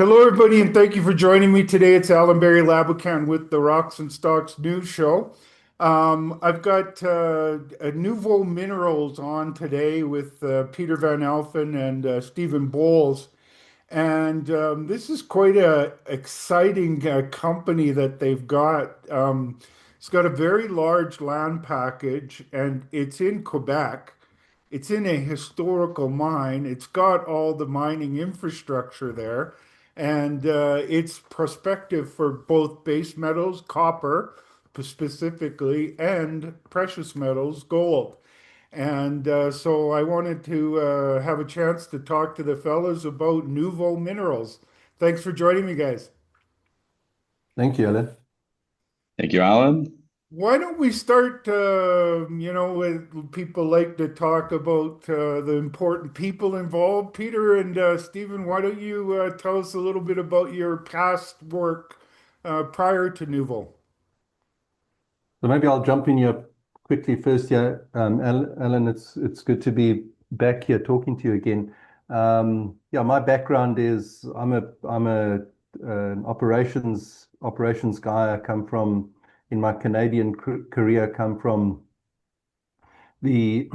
Hello, everybody, and thank you for joining me today. It's Allan Barry Laboucan with the Rocks and Stocks News Show. I've got a Nuvau Minerals on today with Peter Van Alphen and Stephen Bowles. And this is quite a exciting company that they've got. It's got a very large land package, and it's in Quebec. It's in a historical mine. It's got all the mining infrastructure there, and it's prospective for both base metals, copper specifically, and precious metals, gold. And so I wanted to have a chance to talk to the fellas about Nuvau Minerals. Thanks for joining me, guys. Thank you, Alan. Thank you, Alan. Why don't we start, with people like to talk about the important people involved. Peter and Stephen, why don't you tell us a little bit about your past work prior to Nuvau? So maybe I'll jump in here quickly first here. Alan, it's good to be back here talking to you again. Yeah, my background is I'm a an operations guy. I come from in my Canadian career, come from the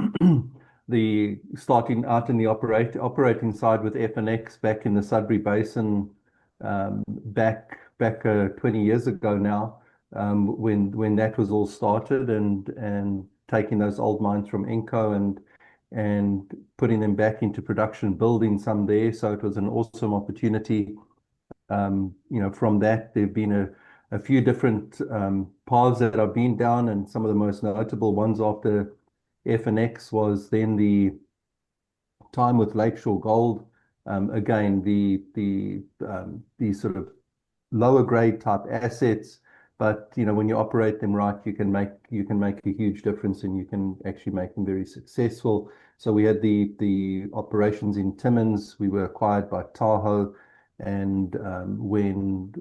the starting out in the operating side with FNX back in the Sudbury Basin, back 20 years ago now, when that was all started, and taking those old mines from Inco and putting them back into production, building some there. So it was an awesome opportunity. From that, there've been a few different paths that I've been down, and some of the most notable ones after FNX was then the time with Lakeshore Gold. Again, the sort of lower grade type assets, but when you operate them right, you can make a huge difference, and you can actually make them very successful. So we had the operations in Timmins. We were acquired by Tahoe, and when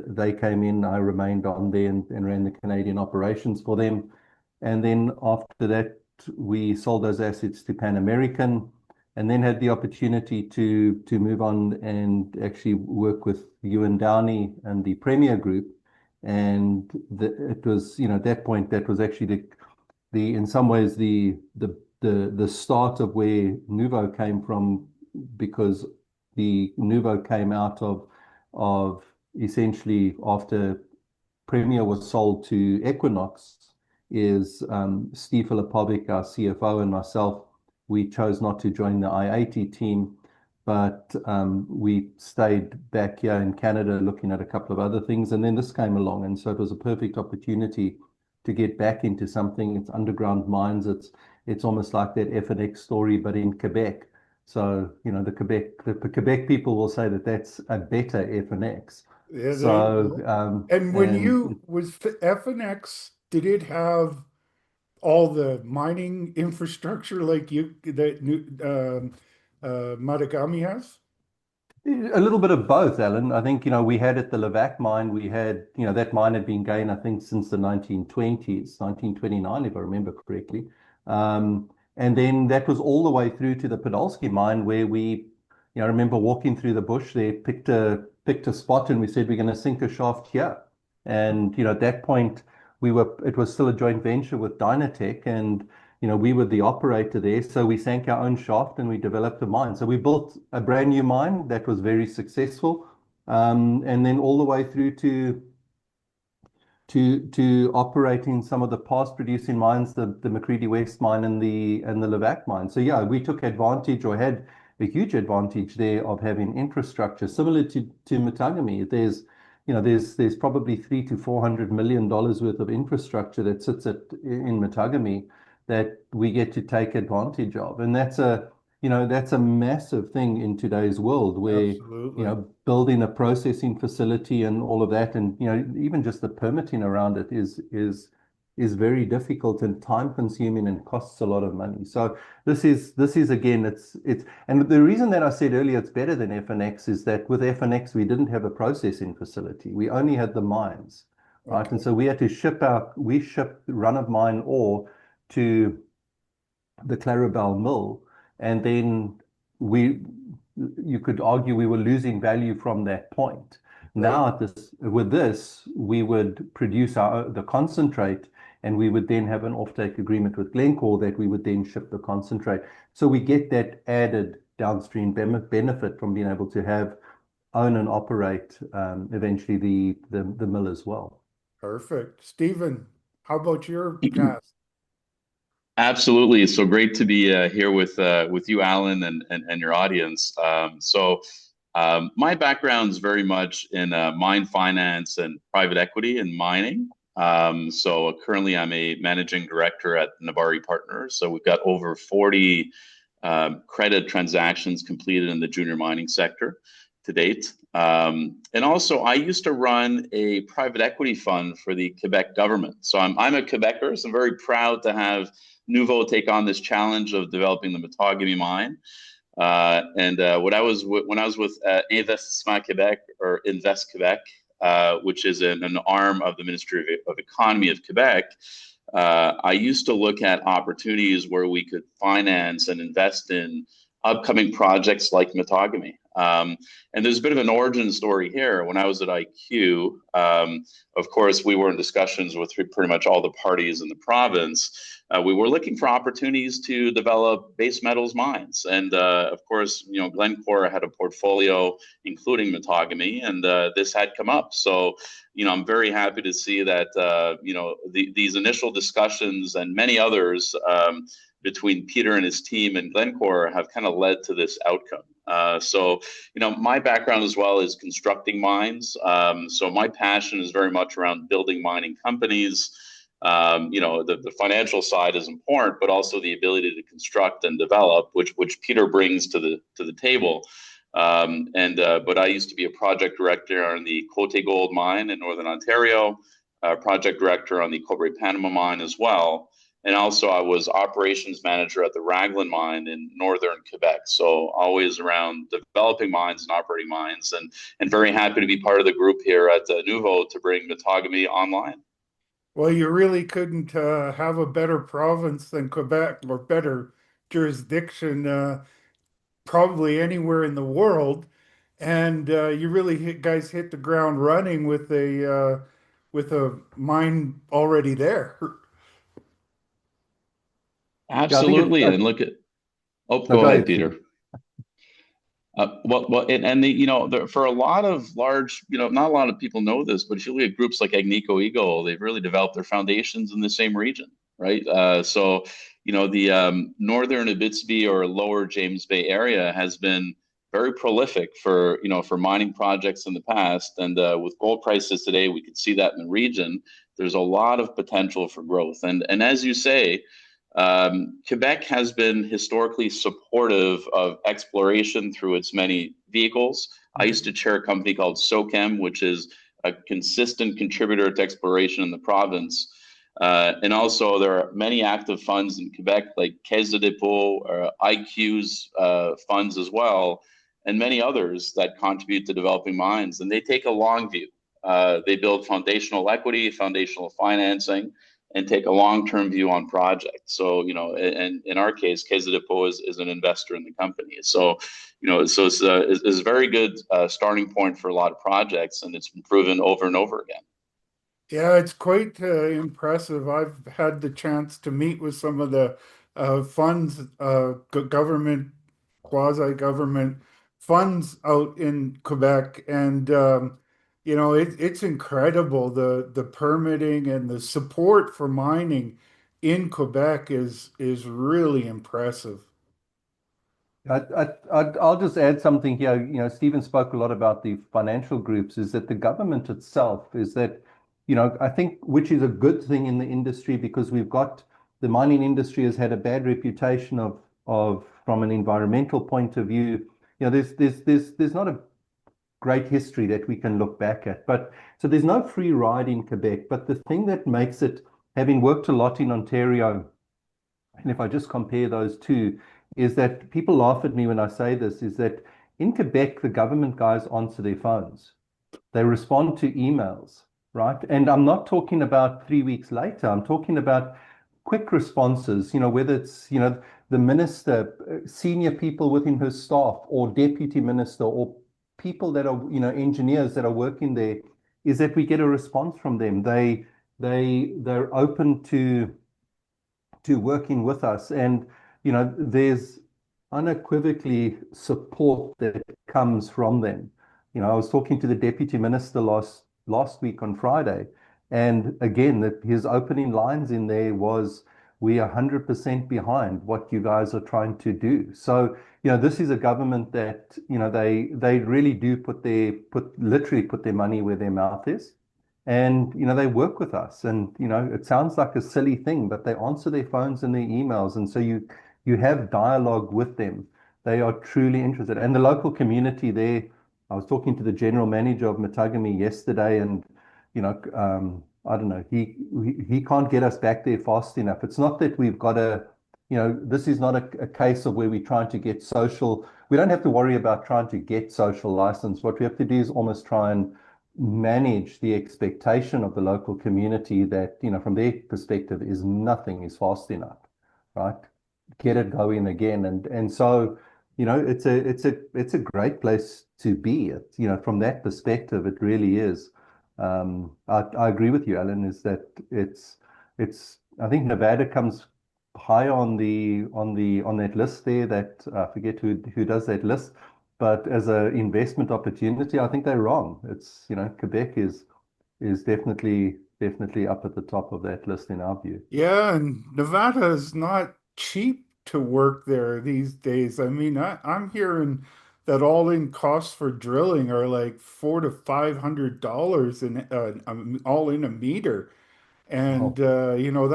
they came in, I remained on there and ran the Canadian operations for them. And then after that, we sold those assets to Pan American, and then had the opportunity to move on and actually work with Ewan Downey and the Premier Group. And it was, at that point, that was actually the in some ways the start of where Nuvau came from, because the Nuvau came out of essentially after Premier was sold to Equinox. Is Steve Filipovic, our CFO, and myself, we chose not to join the I-80 team, but we stayed back here in Canada looking at a couple of other things. And then this came along, and so it was a perfect opportunity to get back into something. It's underground mines. It's almost like that FNX story, but in Quebec. So, the Quebec people will say that that's a better FNX. Yeah, there you So, go. And when and you was FNX, did it have all the mining infrastructure like you that Matagami has? A little bit of both, Alan. I think, we had at the Levack mine, we had, that mine had been going, I think, since the 1920s, 1929, if I remember correctly. And then that was all the way through to the Podolsky mine, where I remember walking through the bush there, picked a spot, and we said, we're going to sink a shaft here. And, at that point, it was still a joint venture with Dynatech, and we were the operator there, so we sank our own shaft and we developed a mine. So we built a brand new mine that was very successful, and then all the way through to operating some of the past producing mines, the Macready West mine and the Levack mine. So yeah, we took advantage, or had a huge advantage there, of having infrastructure similar to Matagami. There's probably $300 to $400 million worth of infrastructure that sits in Matagami that we get to take advantage of. And that's a massive thing in today's world, where, Absolutely. building a processing facility and all of that, and, even just the permitting around it is very difficult and time consuming and costs a lot of money. So this is again, and the reason that I said earlier it's better than FNX is that with FNX, we didn't have a processing facility. We only had the mines, right? And Okay. so we shipped run of mine ore to the Clarabelle mill, and then we you could argue we were losing value from that point. Right. Now, with this, we would produce the concentrate, and we would then have an offtake agreement with Glencore that we would then ship the concentrate. So we get that added downstream benefit from being able to own and operate eventually the mill as well. Perfect. Stephen, how about your past? Absolutely. So great to be here with you, Alan, and your audience. My background is very much in mine finance and private equity and mining. So currently, I'm a managing director at Nuvau Partners. So we've got over 40 credit transactions completed in the junior mining sector to date. And also, I used to run a private equity fund for the Quebec government. So I'm a Quebecer, so I'm very proud to have Nuvau take on this challenge of developing the Matagami mine. When I was with Investissement Québec or Invest Quebec, which is an arm of the Ministry of Economy of Quebec, I used to look at opportunities where we could finance and invest in upcoming projects like Matagami. And there's a bit of an origin story here. When I was at IQ, of course, we were in discussions with pretty much all the parties in the province. We were looking for opportunities to develop base metals mines. And of course, Glencore had a portfolio, including Matagami, and this had come up. So, I'm very happy to see that, these initial discussions and many others between Peter and his team and Glencore have kind of led to this outcome. My background as well is constructing mines. So my passion is very much around building mining companies. The financial side is important, but also the ability to construct and develop, which Peter brings to the table. But I used to be a project director on the Côté Gold mine in Northern Ontario, project director on the Cobre Panama mine as well. And also I was operations manager at the Raglan mine in Northern Quebec. So always around developing mines and operating mines, and very happy to be part of the group here at Nuvau to bring Matagami online. Well, you really couldn't have a better province than Quebec or better jurisdiction probably anywhere in the world. And you really guys hit the ground running with a mine already there. Yeah, I think Absolutely. And look at, oh, no, go go ahead, ahead, Peter. Stephen. For a lot of large, not a lot of people know this, but if you look at groups like Agnico Eagle, they've really developed their foundations in the same region, right? The northern Abitibi or lower James Bay area has been very prolific for mining projects in the past, and with gold prices today, we can see that in the region. There's a lot of potential for growth, and as you say. Quebec has been historically supportive of exploration through its many vehicles. I used to chair a company called SOChem, which is a consistent contributor to exploration in the province. And also, there are many active funds in Quebec, like Caisse de dépôt or IQ's funds as well, and many others that contribute to developing mines. And they take a long view. They build foundational equity, foundational financing, and take a long-term view on projects. So, and in our case, Caisse de dépôt is an investor in the company. So, it's a very good starting point for a lot of projects, and it's been proven over and over again. Yeah, it's quite impressive. I've had the chance to meet with some of the funds, government, quasi-government funds out in Quebec, and it's incredible. The permitting and the support for mining in Quebec is really impressive. I'll just add something here. Stephen spoke a lot about the financial groups, is that the government itself is that, I think, which is a good thing in the industry because the mining industry has had a bad reputation of from an environmental point of view. There's not a great history that we can look back at. But so there's no free ride in Quebec. But the thing that makes it, having worked a lot in Ontario, and if I just compare those two, is that people laugh at me when I say this, is that in Quebec, the government guys answer their phones. They respond to emails, right? And I'm not talking about 3 weeks later. I'm talking about quick responses, whether it's, the minister, senior people within her staff, or deputy minister, or people that are, engineers that are working there, is that we get a response from them. They're open to working with us, and there's unequivocally support that comes from them. I was talking to the deputy minister last week on Friday, and again, his opening lines in there was, "We are 100% behind what you guys are trying to do." So, this is a government that, they really do literally put their money where their mouth is. And, they work with us. And, it sounds like a silly thing, but they answer their phones and their emails. And so you have dialogue with them. They are truly interested. And the local community there, I was talking to the general manager of Matagami yesterday, and, I don't know, he can't get us back there fast enough. It's not that we've got this is not a case of where we're trying to get social. We don't have to worry about trying to get social license. What we have to do is almost try and manage the expectation of the local community that, from their perspective, is nothing is fast enough, right? Get it going again. And so, it's a great place to be. From that perspective, it really is. I agree with you, Alan, is that I think Nevada comes high on that list there, that I forget who does that list. But as an investment opportunity, I think they're wrong. It's, Quebec is definitely up at the top of that list in our view. Yeah, and Nevada is not cheap to work there these days. I mean, I'm hearing that all-in costs for drilling are like $400 to $500 all in a meter. And Oh,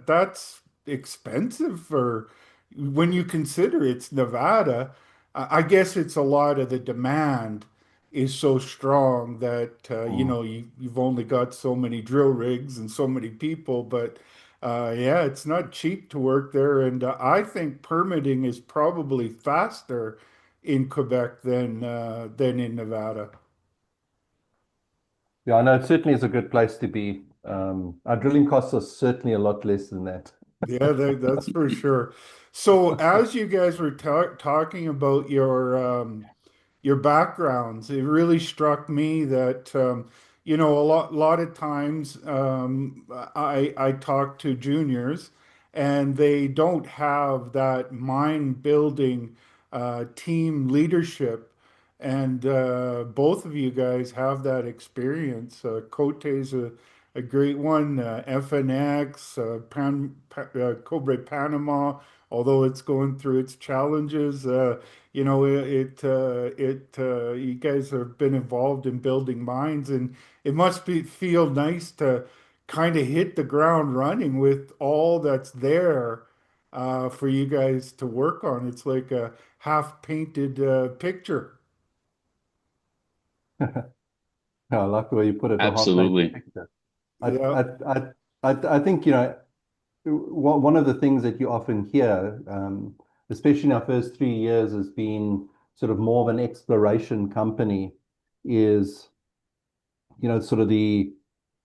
that's expensive for when you consider it's Nevada. I guess it's a lot of the demand is so strong that mm. you've only got so many drill rigs and so many people. But yeah, it's not cheap to work there, and I think permitting is probably faster in Quebec than in Nevada. Yeah, I know it certainly is a good place to be. Our drilling costs are certainly a lot less than that. Yeah, that's for sure. So, as you guys were talking about your backgrounds, it really struck me that a lot of times I talk to juniors and they don't have that mind building team leadership, and both of you guys have that experience. Cote's a great one. FNX, Cobre Panama, although it's going through its challenges. You guys have been involved in building mines, and it must feel nice to kind of hit the ground running with all that's there for you guys to work on. It's like a half painted picture. I like the way you put it, a half-painted Absolutely. picture. I, Yeah. I, I, I think, one of the things that you often hear, especially in our first 3 years, has been sort of more of an exploration company, is, sort of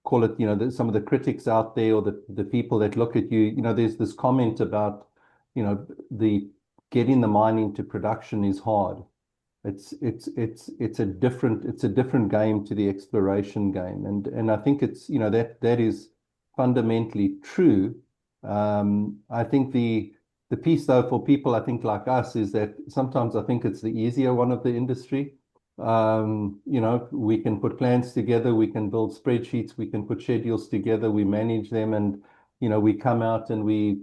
call it, some of the critics out there, or the people that look at you, there's this comment about, the getting the mine into production is hard. It's a different game to the exploration game, and I think it's, that is fundamentally true. I think the piece, though, for people I think like us, is that sometimes I think it's the easier one of the industry. We can put plans together, we can build spreadsheets, we can put schedules together, we manage them, and we come out and we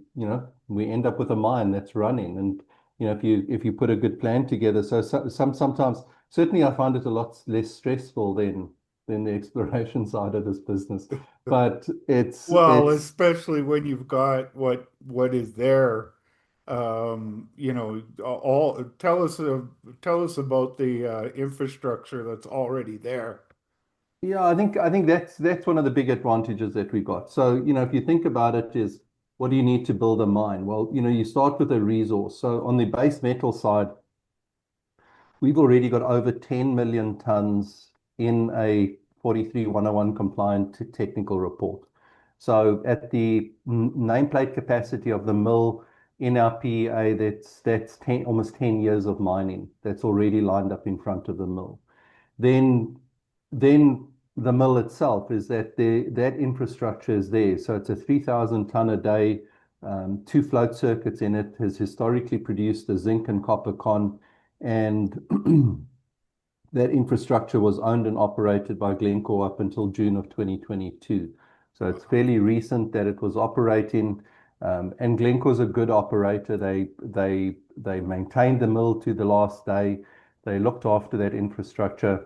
end up with a mine that's running. And if you put a good plan together, sometimes, certainly I find it a lot less stressful than the exploration side of this business. But it's Well, it's especially when you've got what is there. All tell us about the infrastructure that's already there. Yeah, I think that's one of the big advantages that we got. So, if you think about it, is what do you need to build a mine? Well, you start with a resource. So on the base metal side, we've already got over 10 million tons in a 43-101 compliant technical report. So at the nameplate capacity of the mill, in our PEA, that's 10, almost 10 years of mining that's already lined up in front of the mill. Then the mill itself is that that infrastructure is there. So it's a 3,000 ton a day, two float circuits in it, has historically produced a zinc and copper con, and that infrastructure was owned and operated by Glencore up until June of 2022. So it's fairly recent that it was operating, and Glencore's a good operator. They maintained the mill to the last day. They looked after that infrastructure,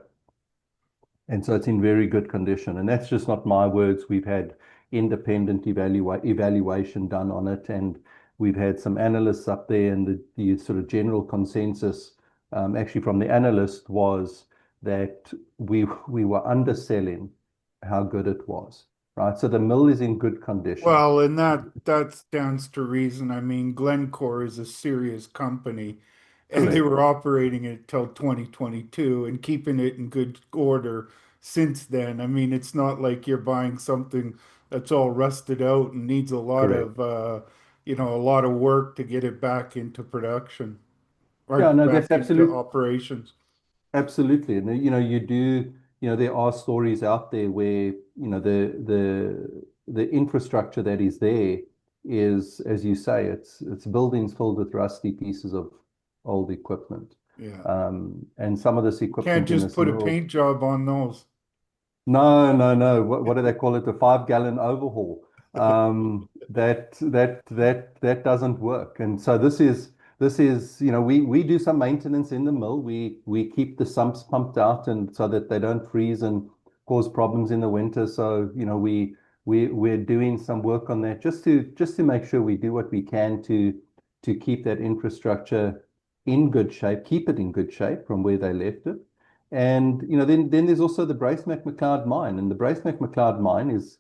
and so it's in very good condition. And that's just not my words. We've had independent evaluation done on it, and we've had some analysts up there, and the sort of general consensus, actually from the analyst, was that we were underselling how good it was, right? So the mill is in good condition. Well, and that stands to reason. I mean, Glencore is a serious company, and they Correct. were operating it till 2022 and keeping it in good order since then. I mean, it's not like you're buying something that's all rusted out and needs a lot Correct. of a lot of work to get it back into production or Yeah, no, back that's into absolute. operations. Absolutely. And you do, there are stories out there where, the infrastructure that is there is, as you say, it's buildings filled with rusty pieces of old equipment. Yeah. And some of this Can't equipment in just this put a mill. paint job on those. No, no, no. What do they call it? The 5 gallon overhaul. That doesn't work. And so this is, we do some maintenance in the mill. We keep the sumps pumped out and so that they don't freeze and cause problems in the winter. So, we're doing some work on that just to make sure we do what we can to keep that infrastructure in good shape, keep it in good shape from where they left it. And then there's also the Brace-McMcLeod mine, and the Brace-McMcLeod mine is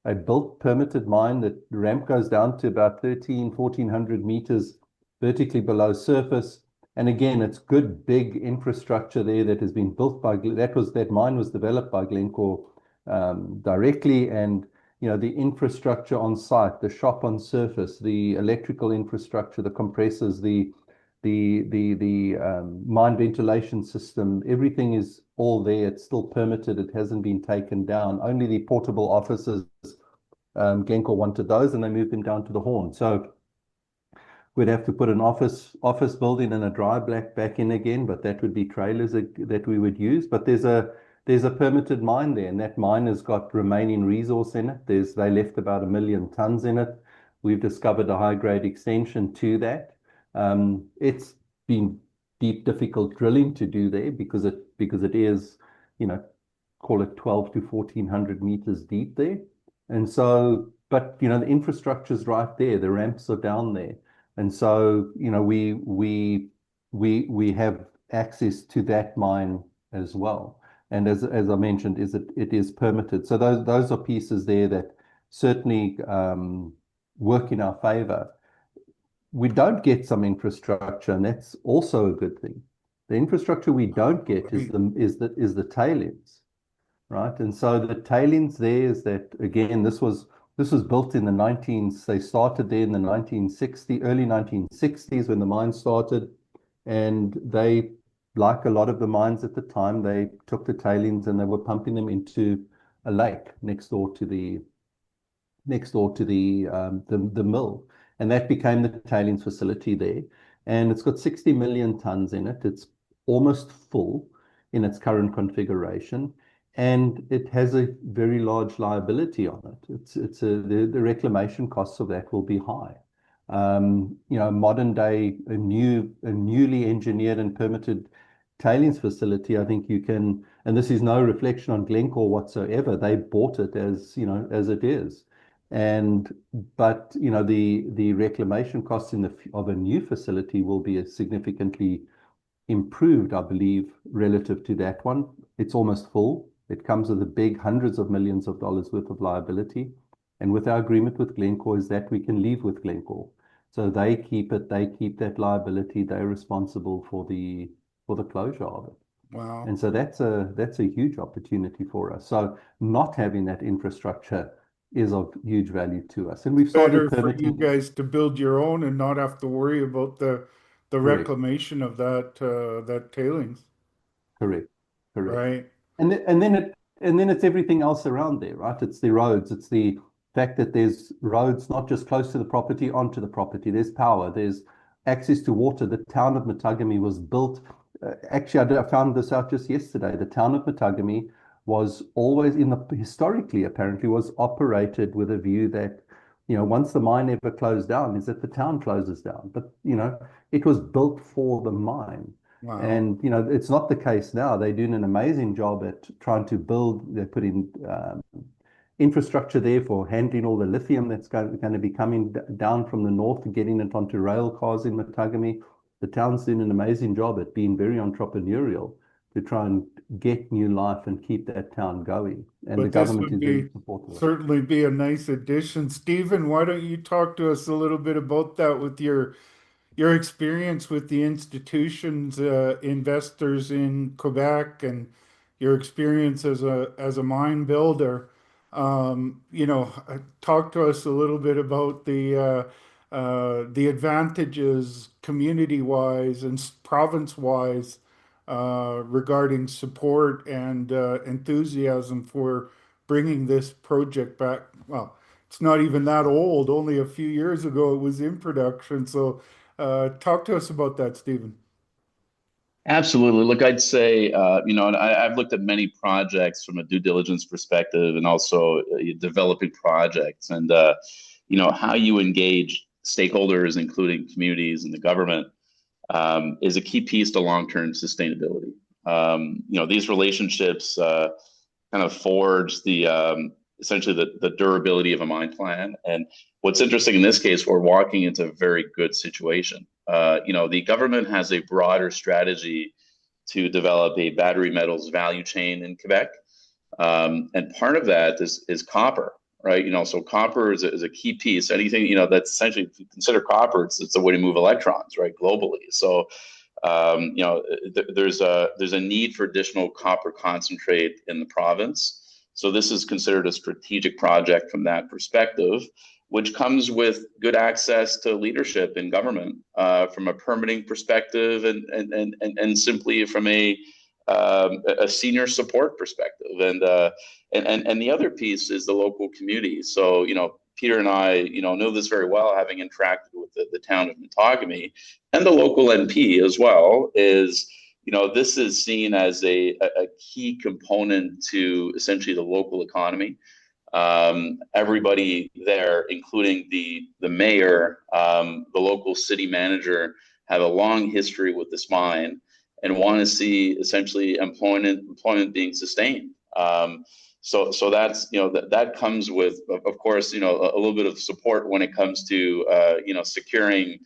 a built permitted mine that the ramp goes down to about 1,400 meters vertically below surface. And again, it's good big infrastructure there that has been built by that mine was developed by Glencore directly, and the infrastructure on site, the shop on surface, the electrical infrastructure, the compressors, the mine ventilation system, everything is all there. It's still permitted. It hasn't been taken down. Only the portable offices, Glencore wanted those, and they moved them down to the Horn. So we'd have to put an office building and a dry black back in again, but that would be trailers that we would use. But there's a permitted mine there, and that mine has got remaining resource in it. They left about 1 million tons in it. We've discovered a high grade extension to that. It's been deep, difficult drilling to do there because it is, call it 12 to 1400 meters deep there. And so, but the infrastructure's right there. The ramps are down there. And so, we have access to that mine as well. And as I mentioned, it is permitted. So those are pieces there that certainly work in our favor. We don't get some infrastructure, and that's also a good thing. The infrastructure we don't get is the tailings, right? And so the tailings there is that, again, this was built in the 19s. They started there in the early 1960s when the mine started, and they, like a lot of the mines at the time, they took the tailings and they were pumping them into a lake next door to the mill, and that became the tailings facility there. And it's got 60 million tons in it. It's almost full in its current configuration, and it has a very large liability on it. The reclamation costs of that will be high. Modern day, a newly engineered and permitted tailings facility, I think you can, and this is no reflection on Glencore whatsoever. They bought it as as it is. But the reclamation costs of a new facility will be significantly improved, I believe, relative to that one. It's almost full. It comes with a big hundreds of millions of dollars worth of liability. And with our agreement with Glencore is that we can leave with Glencore. So they keep it, they keep that liability, they're responsible for the closure of it. Wow. And so that's a huge opportunity for us. So not having that infrastructure is of huge value to us. And we've started Better for you permitting. guys to build your own and not have to worry about the Correct, reclamation of that tailings, correct, correct. right? And then it's everything else around there, right? It's the roads, it's the fact that there's roads not just close to the property, onto the property. There's power, there's access to water. The town of Matagami was built. Actually, I found this out just yesterday. The town of Matagami was always historically, apparently, was operated with a view that, once the mine ever closed down, is that the town closes down. But, it was built for the mine. Wow. And it's not the case now. They're doing an amazing job at trying to build. They put in infrastructure there for handling all the lithium that's going to be coming down from the north and getting it onto rail cars in Matagami. The town's doing an amazing job at being very entrepreneurial to try and get new life and keep that town going. And the But this government would is very be supportive. certainly be a nice addition. Stephen, why don't you talk to us a little bit about that with your experience with the institutions, investors in Quebec, and your experience as a mine builder. Talk to us a little bit about the advantages community-wise and province-wise regarding support and enthusiasm for bringing this project back. Well, it's not even that old. Only a few years ago it was in production. So talk to us about that, Stephen. Absolutely. Look, I'd say, and I've looked at many projects from a due diligence perspective and also developing projects and, how you engage stakeholders, including communities and the government, is a key piece to long-term sustainability. These relationships kind of forge essentially the durability of a mine plan. And what's interesting in this case, we're walking into a very good situation. The government has a broader strategy to develop a battery metals value chain in Quebec. And part of that is copper, right? So copper is a key piece. Anything, that's essentially, if you consider copper, it's a way to move electrons, right, globally. So, there's a need for additional copper concentrate in the province. So this is considered a strategic project from that perspective, which comes with good access to leadership in government from a permitting perspective and simply from a senior support perspective. And the other piece is the local community. So, Peter and I, know this very well, having interacted with the town of Matagami and the local NP as well, this is seen as a key component to essentially the local economy. Everybody there, including the mayor, the local city manager, have a long history with this mine and want to see essentially employment being sustained. So that's that comes with, of course, a little bit of support when it comes to securing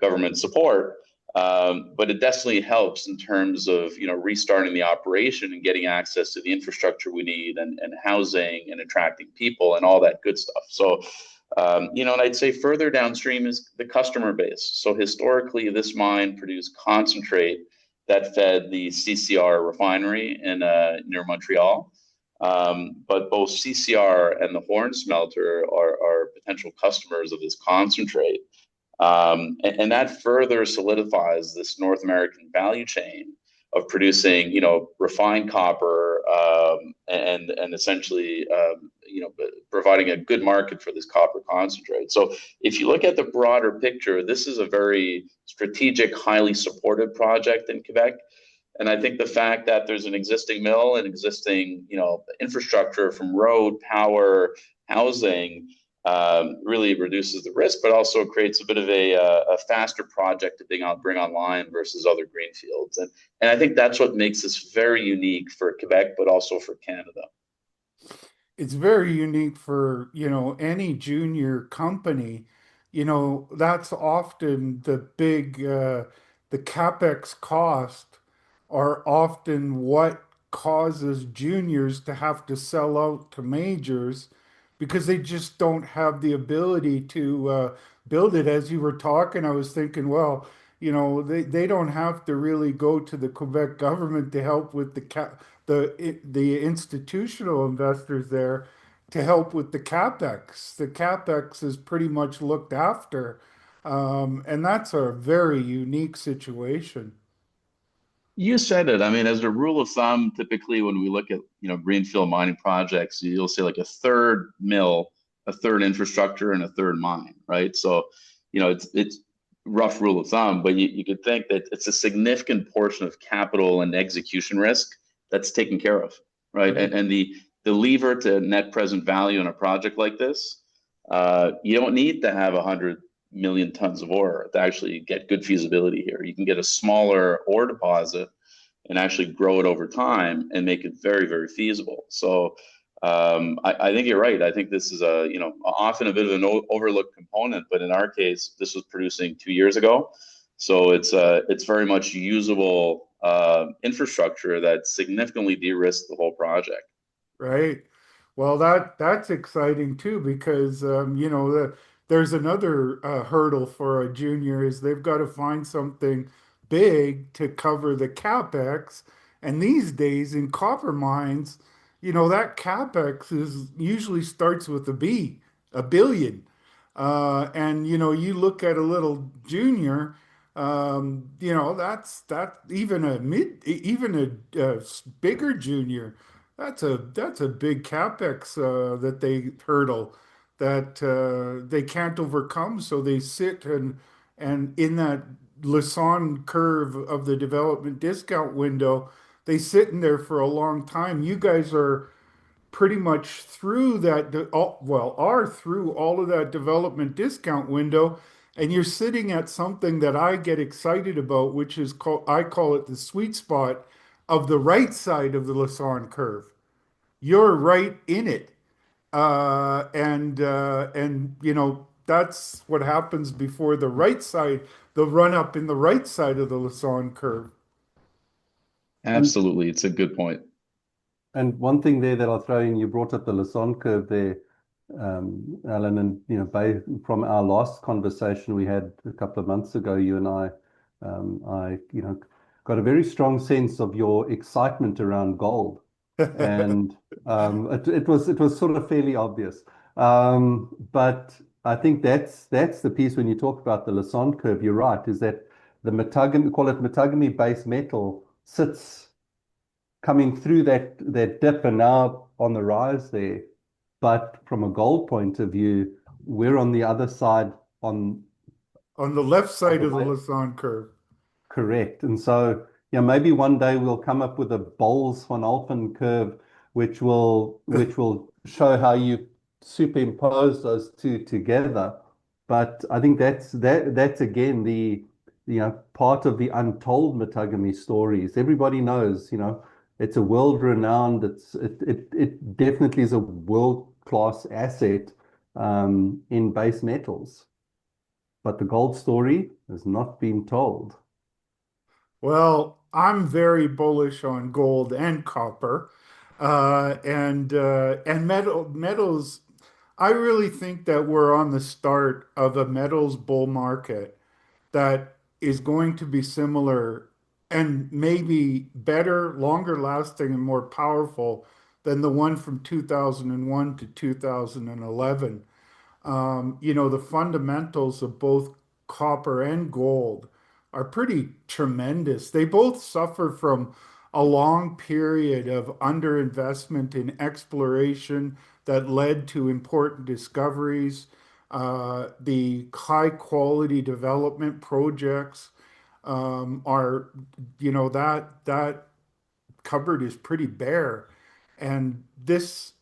government support. But it definitely helps in terms of restarting the operation and getting access to the infrastructure we need and housing and attracting people and all that good stuff. So and I'd say further downstream is the customer base. So historically, this mine produced concentrate that fed the CCR refinery in near Montreal. But both CCR and the Horn smelter are potential customers of this concentrate. And that further solidifies this North American value chain of producing, refined copper and essentially, providing a good market for this copper concentrate. So if you look at the broader picture, this is a very strategic, highly supported project in Quebec. And I think the fact that there's an existing mill and existing, infrastructure from road, power, housing, really reduces the risk, but also creates a bit of a faster project to bring online versus other greenfields. And I think that's what makes this very unique for Quebec, but also for Canada. It's very unique for, any junior company. That's often the capex cost are often what causes juniors to have to sell out to majors because they just don't have the ability to build it. As you were talking, I was thinking, well, they don't have to really go to the Quebec government to help with the institutional investors there. to help with the capex. The capex is pretty much looked after, and that's a very unique situation. You said it. I mean, as a rule of thumb, typically when we look at, greenfield mining projects, you'll say like a third mill, a third infrastructure, and a third mine, right? So, it's rough rule of thumb, but you could think that it's a significant portion of capital and execution risk that's taken care of, right? Right. And the lever to net present value in a project like this, you don't need to have 100 million tons of ore to actually get good feasibility here. You can get a smaller ore deposit and actually grow it over time and make it very, very feasible. So I think you're right. I think this is often a bit of an overlooked component, but in our case, this was producing 2 years ago. So it's very much usable infrastructure that significantly de-risked the whole project. Right. Well, that's exciting too because there's another hurdle for a junior is they've got to find something big to cover the capex. And these days in copper mines, that capex is usually starts with a B, a billion. And you look at a little junior, that's even a bigger junior. That's a big capex that they hurdle that they can't overcome. So they sit and in that Lassonde curve of the development discount window, they sit in there for a long time. You guys are pretty much through that, well, are through all of that development discount window, and you're sitting at something that I get excited about, which is I call it the sweet spot of the right side of the Lassonde curve. You're right in it. And that's what happens before the right side, the run up in the right side of the Lassonde curve. And Absolutely. It's a good point. And one thing there that I'll throw in, you brought up the Lassonde curve there, Alan, and from our last conversation we had a couple of months ago, you and I got a very strong sense of your excitement around gold, and it was sort of fairly obvious. But I think that's the piece when you talk about the Lassonde curve. You're right, is that the Matagami, call it Matagami base metal, sits coming through that dip and now on the rise there. But from a gold point of view, we're on the other side on On the left of side the of the way. Lassonde curve. Correct. And so, yeah, maybe one day we'll come up with a Bowles von Alphen curve, which will show how you superimpose those two together. But I think that's again the part of the untold Matagami stories. Everybody knows, it's a world-renowned, it definitely is a world-class asset in base metals. But the gold story has not been told. Well, I'm very bullish on gold and copper, and metals. I really think that we're on the start of a metals bull market that is going to be similar and maybe better, longer lasting, and more powerful than the one from 2001 to 2011. The fundamentals of both copper and gold are pretty tremendous. They both suffer from a long period of underinvestment in exploration that led to important discoveries. The high quality development projects are, that cupboard is pretty bare. And this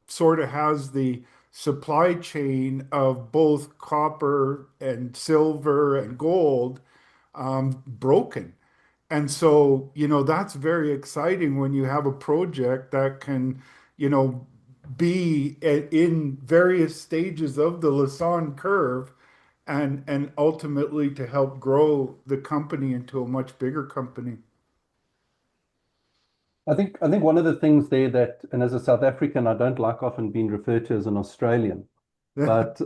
sort of has the supply chain of both copper and silver and gold broken. And so, that's very exciting when you have a project that can, be in various stages of the Lassonde curve and ultimately to help grow the company into a much bigger company. I think one of the things there that, and as a South African, I don't like often being referred to as an Australian, but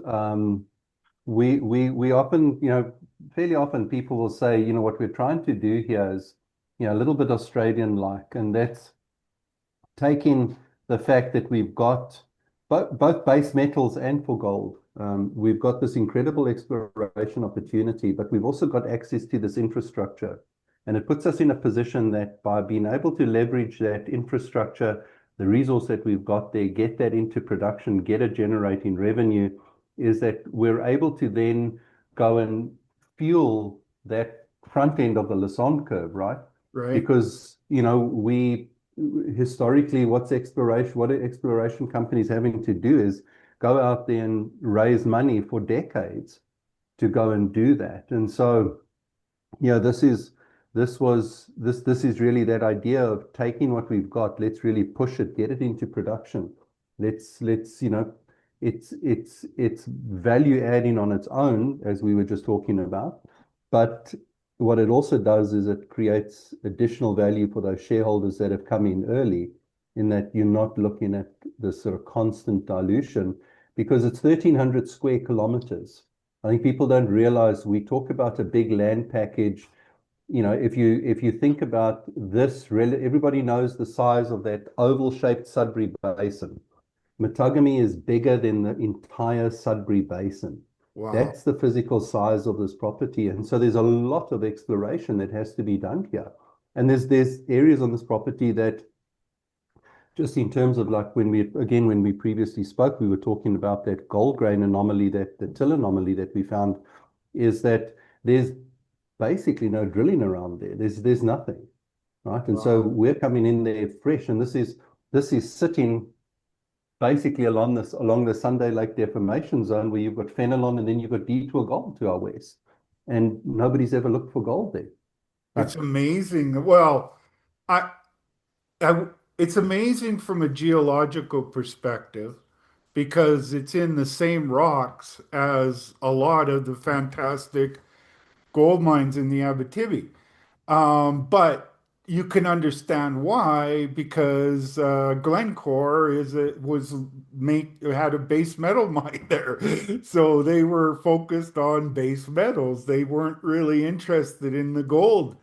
we often, fairly often people will say, what we're trying to do here is, a little bit Australian-like, and that's taking the fact that we've got both base metals and for gold. We've got this incredible exploration opportunity, but we've also got access to this infrastructure. And it puts us in a position that by being able to leverage that infrastructure, the resource that we've got there, get that into production, get it generating revenue, is that we're able to then go and fuel that front end of the Lassonde curve, right? Right. Because, we historically, what are exploration companies having to do is go out there and raise money for decades to go and do that. And so, this is really that idea of taking what we've got, let's really push it, get it into production. It's value adding on its own, as we were just talking about. But what it also does is it creates additional value for those shareholders that have come in early, in that you're not looking at this sort of constant dilution, because it's 1,300 square kilometers. I think people don't realize, we talk about a big land package. If you think about this, everybody knows the size of that oval-shaped Sudbury Basin. Matagami is bigger than the entire Sudbury Basin. Wow. That's the physical size of this property. And so there's a lot of exploration that has to be done here. And there's areas on this property that, just in terms of, like, when we previously spoke, we were talking about that gold grain anomaly, the till anomaly that we found, is that there's basically no drilling around there. There's nothing, right? And so Wow. we're coming in there fresh, and this is sitting basically along the Sunday Lake Deformation Zone, where you've got Fenelon and then you've got Detour Gold to our west, and nobody's ever looked for gold there. It's amazing. Well, I, I, it's amazing from a geological perspective because it's in the same rocks as a lot of the fantastic gold mines in the Abitibi. But you can understand why, because Glencore had a base metal mine there, so they were focused on base metals. They weren't really interested in the gold,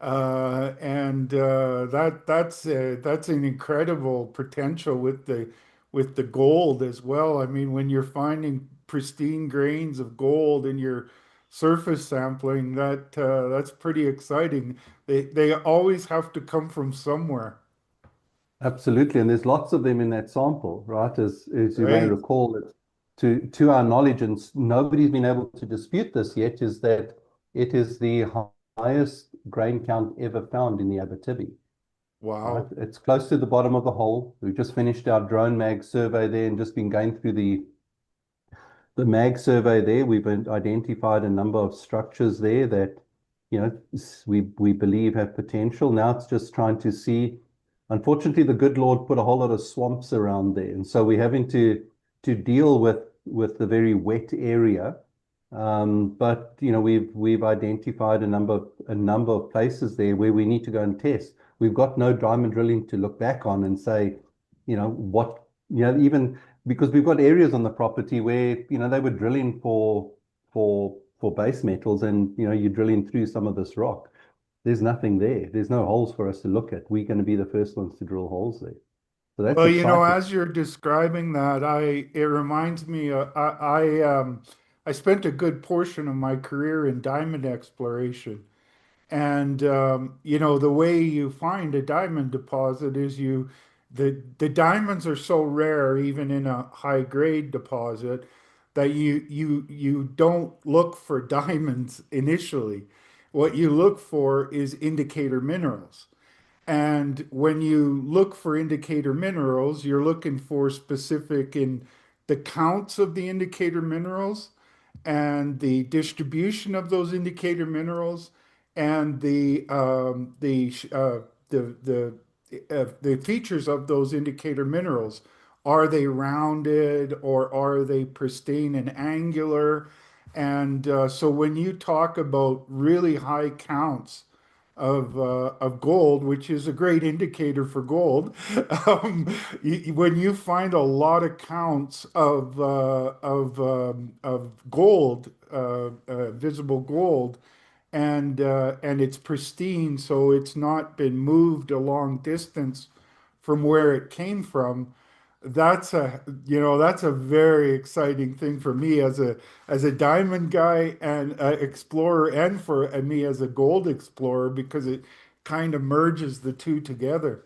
and that's an incredible potential with the gold as well. I mean, when you're finding pristine grains of gold in your surface sampling, that's pretty exciting. They always have to come from somewhere, Absolutely, and there's lots of them in that sample, right? As you may right? recall, that to our knowledge, and nobody's been able to dispute this yet, is that it is the highest grain count ever found in the Abitibi. Right, Wow. it's close to the bottom of the hole. We've just finished our drone mag survey there and just been going through the mag survey there. We've identified a number of structures there that, we believe have potential. Now it's just trying to see. Unfortunately, the good Lord put a whole lot of swamps around there, and so we're having to deal with the very wet area. But we've identified a number of places there where we need to go and test. We've got no diamond drilling to look back on and say, what, even because we've got areas on the property where, they were drilling for base metals, and, you're drilling through some of this rock. There's nothing there. There's no holes for us to look at. We're going to be the first ones to drill holes there. So that's Well, exciting. as you're describing that, it reminds me. I spent a good portion of my career in diamond exploration. And the way you find a diamond deposit is the diamonds are so rare, even in a high grade deposit, that you don't look for diamonds initially. What you look for is indicator minerals. And when you look for indicator minerals, you're looking for specific in the counts of the indicator minerals and the distribution of those indicator minerals and the features of those indicator minerals. Are they rounded or are they pristine and angular? And so when you talk about really high counts of gold, which is a great indicator for gold. When you find a lot of counts of gold, visible gold, and it's pristine, so it's not been moved a long distance from where it came from, that's a very exciting thing for me as a diamond guy and explorer, and for and me as a gold explorer, because it kind of merges the two together.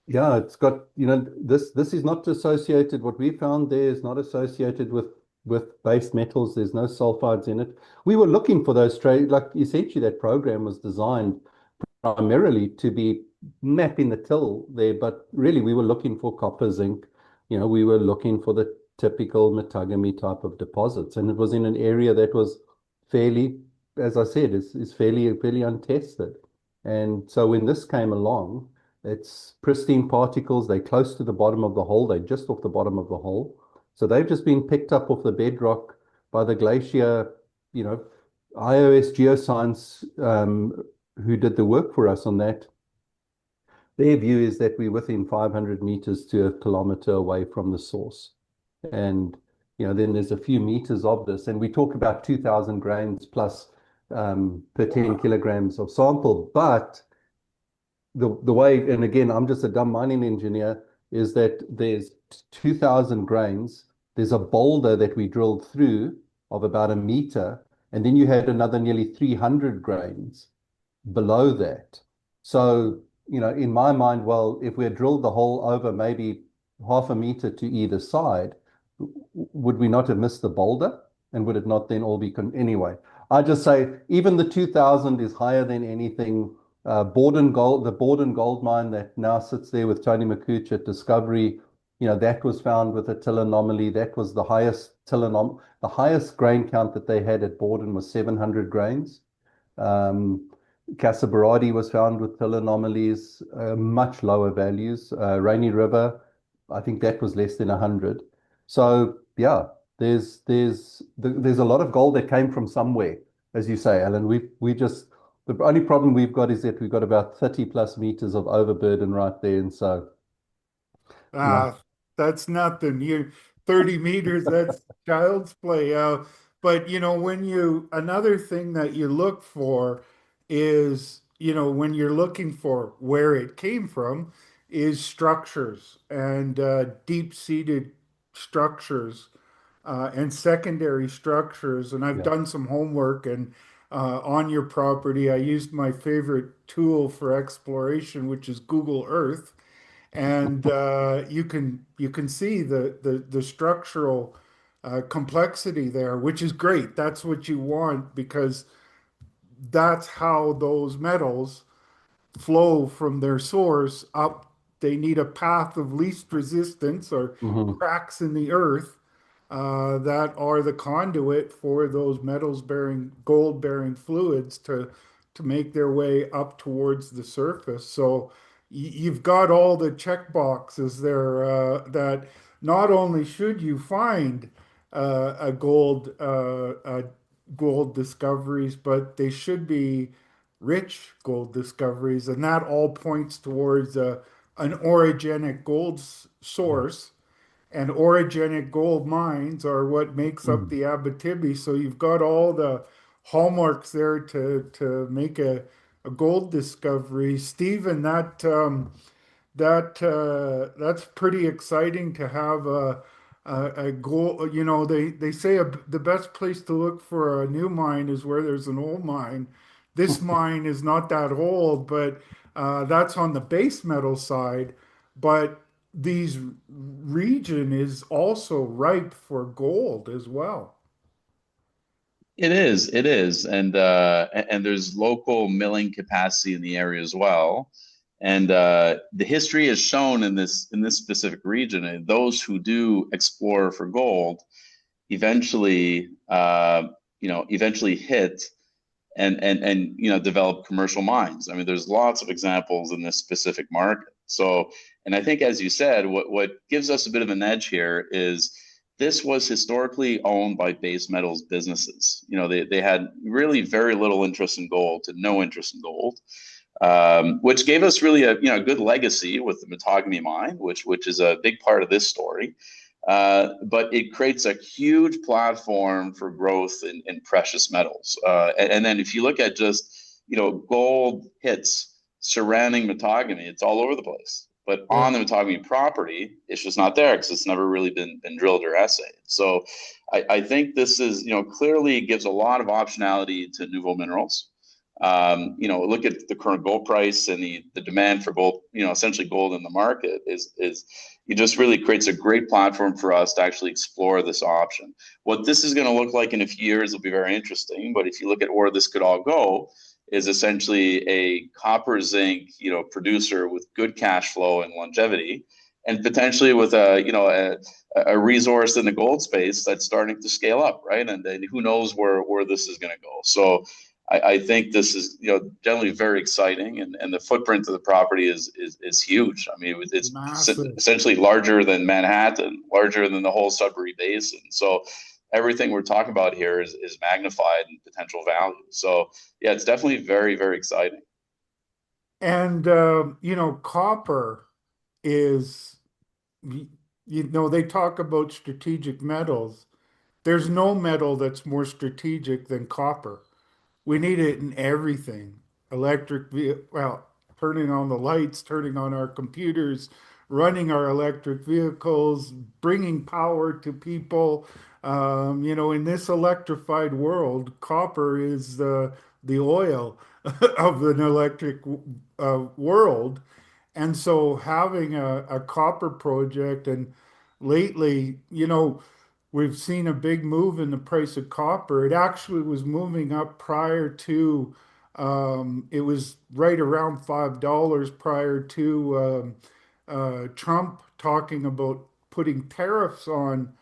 Yeah, it's got, this is not associated, what we found there is not associated with base metals. There's no sulfides in it. We were looking for those trade, like essentially that program was designed primarily to be mapping the till there, but really we were looking for copper, zinc. We were looking for the typical Matagami type of deposits, and it was in an area that was fairly, as I said, is fairly untested. And so when this came along, it's pristine particles. They're close to the bottom of the hole. They're just off the bottom of the hole. So they've just been picked up off the bedrock by the glacier, you know, IOS Geoscience, who did the work for us on that. Their view is that we're within 500 meters to a kilometer away from the source. And, then there's a few meters of this, and we talk about 2,000 grains plus per 10 kilograms of sample. But the way, and again, I'm just a dumb mining engineer, is that there's 2,000 grains. There's a boulder that we drilled through of about a meter, and then you had another nearly 300 grains below that. So, in my mind, well, if we had drilled the hole over maybe half a meter to either side, would we not have missed the boulder? And would it not then all be anyway? I just say even the 2,000 is higher than anything. Borden Gold, the Borden gold mine that now sits there with Tony McCooch at Discovery, that was found with a till anomaly. That was the highest the highest grain count that they had at Borden was 700 grains. Casa Berardi was found with till anomalies, much lower values. Rainy River, I think that was less than 100. So yeah, there's a lot of gold that came from somewhere, as you say, Alan. We just, the only problem we've got is that we've got about 30 plus meters of overburden right there, and so you know. Ah, that's nothing. You 30 meters, that's child's play. But another thing that you look for is, when you're looking for where it came from, is structures and deep-seated structures and secondary structures. And I've Yeah. done some homework, and on your property, I used my favorite tool for exploration, which is Google Earth, and you can see the structural complexity there, which is great. That's what you want, because that's how those metals flow from their source up. They need a path of least resistance, or Mhm. cracks in the earth that are the conduit for those metals bearing, gold bearing fluids to make their way up towards the surface. So you've got all the check boxes there, that not only should you find gold discoveries, but they should be rich gold discoveries, and that all points towards an orogenic gold source, and orogenic gold mines are what makes up Mhm. the Abitibi. So you've got all the hallmarks there to make a gold discovery. Stephen, that's pretty exciting to have a goal. They say the best place to look for a new mine is where there's an old mine. This mine is not that old, but that's on the base metal side. But these region is also ripe for gold as well. It is, and there's local milling capacity in the area as well. And the history has shown in this specific region, those who do explore for gold eventually, eventually hit and develop commercial mines. I mean, there's lots of examples in this specific market. So, and I think, as you said, what gives us a bit of an edge here is this was historically owned by base metals businesses. They had really very little interest in gold to no interest in gold, which gave us really a good legacy with the Matagami mine, which is a big part of this story. But it creates a huge platform for growth in precious metals. And then if you look at just, gold hits surrounding Matagami, it's all over the place. But Yeah. on the Matagami property, it's just not there because it's never really been drilled or assayed. So I think this is, clearly gives a lot of optionality to Nuvau Minerals. Look at the current gold price and the demand for gold, essentially gold in the market is it just really creates a great platform for us to actually explore this option. What this is going to look like in a few years will be very interesting. But if you look at where this could all go, is essentially a copper zinc, producer with good cash flow and longevity, and potentially with a resource in the gold space that's starting to scale up, right? And then who knows where this is going to go. So I think this is generally very exciting, and the footprint of the property is huge. I mean, it's Massive. essentially larger than Manhattan, larger than the whole Sudbury Basin. So everything we're talking about here is magnified in potential value. So yeah, it's definitely very, very exciting. And copper is, they talk about strategic metals. There's no metal that's more strategic than copper. We need it in everything. Well, turning on the lights, turning on our computers, running our electric vehicles, bringing power to people. In this electrified world, copper is the oil of an electric world. And so having a copper project, and lately, we've seen a big move in the price of copper. It actually was moving up prior to, it was right around $5 prior to Trump talking about putting tariffs on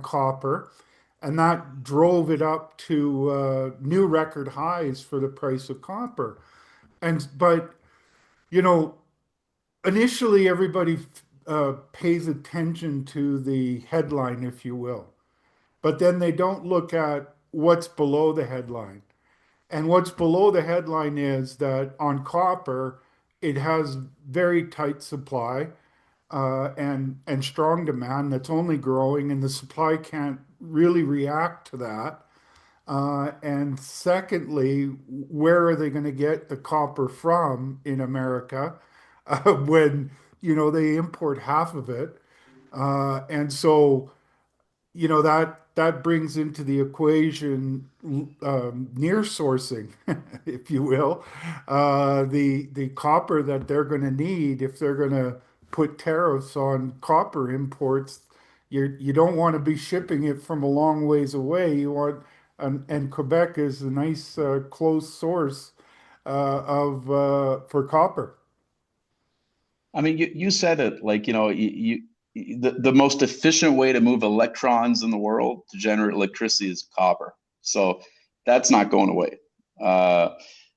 copper, and that drove it up to new record highs for the price of copper. But you know, initially everybody pays attention to the headline, if you will, but then they don't look at what's below the headline. And what's below the headline is that on copper, it has very tight supply and strong demand that's only growing, and the supply can't really react to that. And secondly, where are they going to get the copper from in America when, they import half of it? And so, that brings into the equation near sourcing, if you will, the copper that they're going to need if they're going to put tariffs on copper imports. You don't want to be shipping it from a long ways away. And Quebec is a nice close source of for copper. I mean, you said it, like, the most efficient way to move electrons in the world to generate electricity is copper. So that's not going away.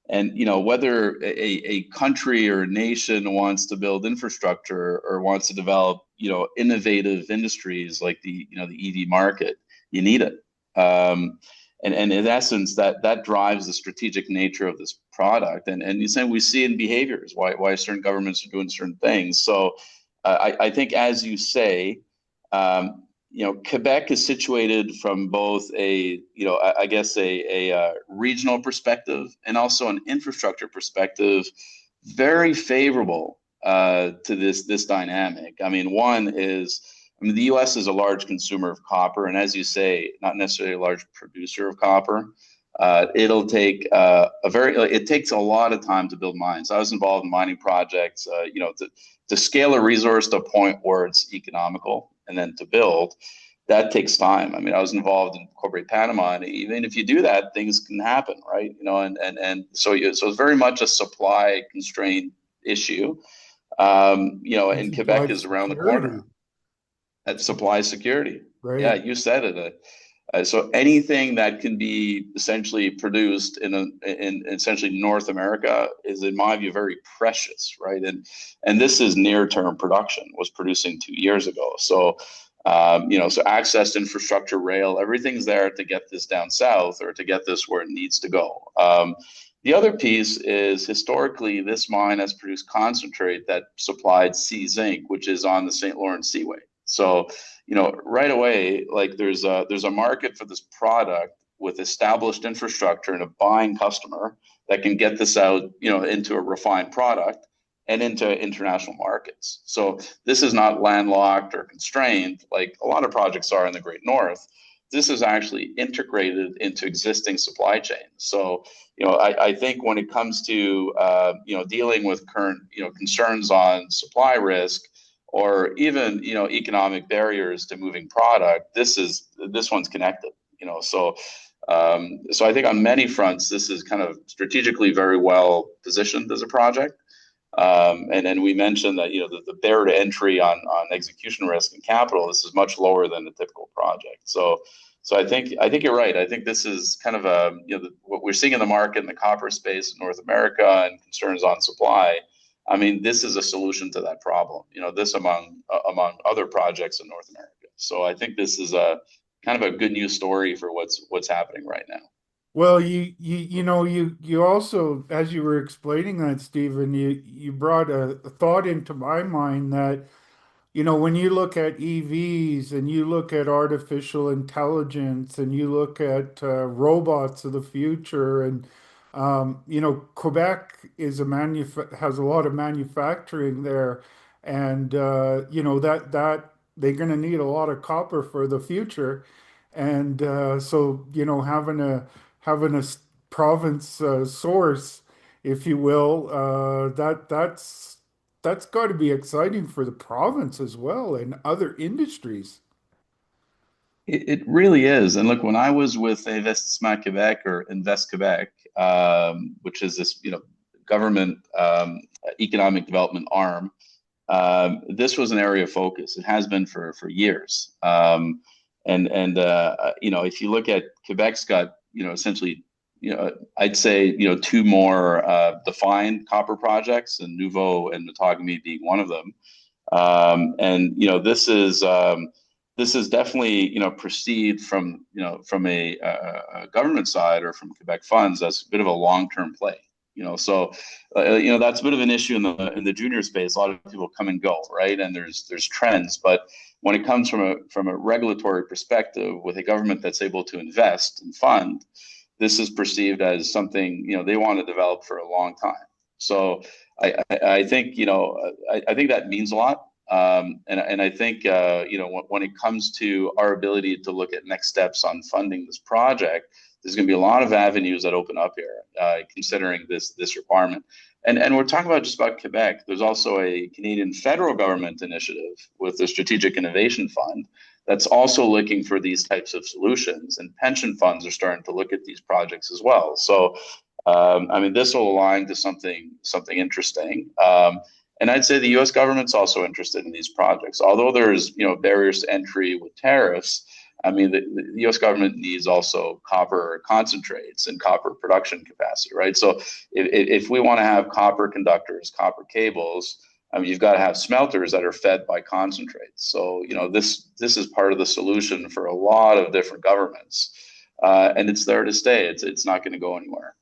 And whether a country or a nation wants to build infrastructure or wants to develop, innovative industries like the EV market, you need it. And in essence, that drives the strategic nature of this product. And you say we see in behaviors why certain governments are doing certain things. So I think, as you say, Quebec is situated from both I guess a regional perspective and also an infrastructure perspective, very favorable to this dynamic. I mean, the U.S. is a large consumer of copper, and as you say, not necessarily a large producer of copper. It takes a lot of time to build mines. I was involved in mining projects, to scale a resource to a point where it's economical, and then to build, that takes time. I mean, I was involved in Cobre Panama, and even if you do that, things can happen, right? So it's very much a supply constraint issue. And Quebec is around the corner. At supply security. Right. Yeah, you said it. So anything that can be essentially produced in essentially North America is, in my view, very precious, right? And this is near-term production, was producing 2 years ago. So so access to infrastructure, rail, everything's there to get this down south or to get this where it needs to go. The other piece is, historically, this mine has produced concentrate that supplied C zinc, which is on the St. Lawrence Seaway. So, right away, like there's a market for this product with established infrastructure and a buying customer that can get this out, into a refined product and into international markets. So this is not landlocked or constrained like a lot of projects are in the Great North. This is actually integrated into existing supply chains. So, I think when it comes to, dealing with current, concerns on supply risk or even, economic barriers to moving product, this one's connected, so I think on many fronts, this is kind of strategically very well positioned as a project. And we mentioned that the barrier to entry on execution risk and capital, this is much lower than a typical project. So I think you're right. I think this is kind of what we're seeing in the market in the copper space in North America and concerns on supply. I mean, this is a solution to that problem. This among other projects in North America. So I think this is a kind of a good news story for what's happening right now. Well, you also, as you were explaining that, Stephen, you brought a thought into my mind that, when you look at EVs and you look at artificial intelligence and you look at robots of the future, and Quebec has a lot of manufacturing there, and that they're going to need a lot of copper for the future, and so having a province source, if you will, that's got to be exciting for the province as well and other industries. It really is. And look, when I was with Investissement Quebec or Invest Quebec, which is this, government economic development arm, this was an area of focus. It has been for years. If you look at Quebec's got, essentially, I'd say, two more defined copper projects, and Nuvau and Matagami being one of them. This is definitely, perceived from a government side or from Quebec funds as a bit of a long-term play. So that's a bit of an issue in the junior space. A lot of people come and go, right? And there's trends, but when it comes from a regulatory perspective, with a government that's able to invest and fund, this is perceived as something they want to develop for a long time. So I think I think that means a lot. And I think when it comes to our ability to look at next steps on funding this project, there's going to be a lot of avenues that open up here, considering this requirement. And we're talking about just about Quebec. There's also a Canadian federal government initiative with the Strategic Innovation Fund that's also looking for these types of solutions, and pension funds are starting to look at these projects as well. So, I mean, this will align to something interesting. And I'd say the U.S. government's also interested in these projects. Although there's barriers to entry with tariffs, I mean the U.S. government needs also copper concentrates and copper production capacity, right? So if we want to have copper conductors, copper cables, I mean you've got to have smelters that are fed by concentrates. So this is part of the solution for a lot of different governments, and it's there to stay. It's not going to go anywhere.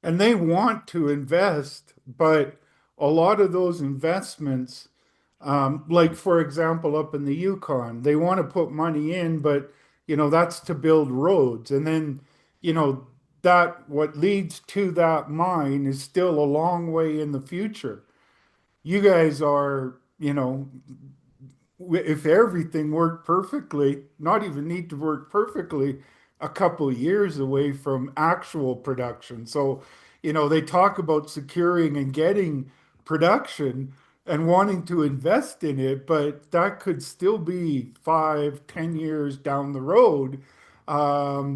And they want to invest, but a lot of those investments, like for example, up in the Yukon, they want to put money in, but that's to build roads. And then, you know, that what leads to that mine is still a long way in the future. You guys are, if everything worked perfectly, not even need to work perfectly, a couple of years away from actual production. So, they talk about securing and getting production and wanting to invest in it, but that could still be 5, 10 years down the road.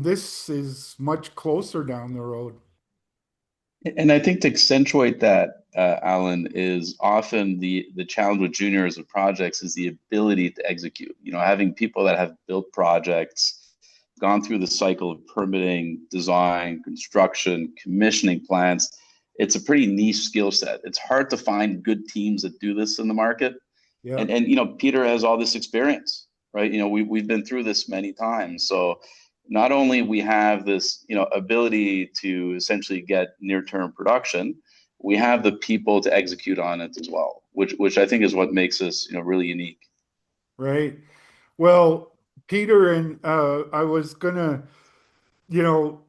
This is much closer down the road. And I think to accentuate that, Alan, is often the challenge with juniors of projects is the ability to execute. Having people that have built projects, gone through the cycle of permitting, design, construction, commissioning plants. It's a pretty niche skill set. It's hard to find good teams that do this in the market. Yeah. And Peter has all this experience, right? We've been through this many times. So not only we have this ability to essentially get near-term production, we have the people to execute on it as well, which I think is what makes us really unique. Right. Well, Peter, and I was gonna I'm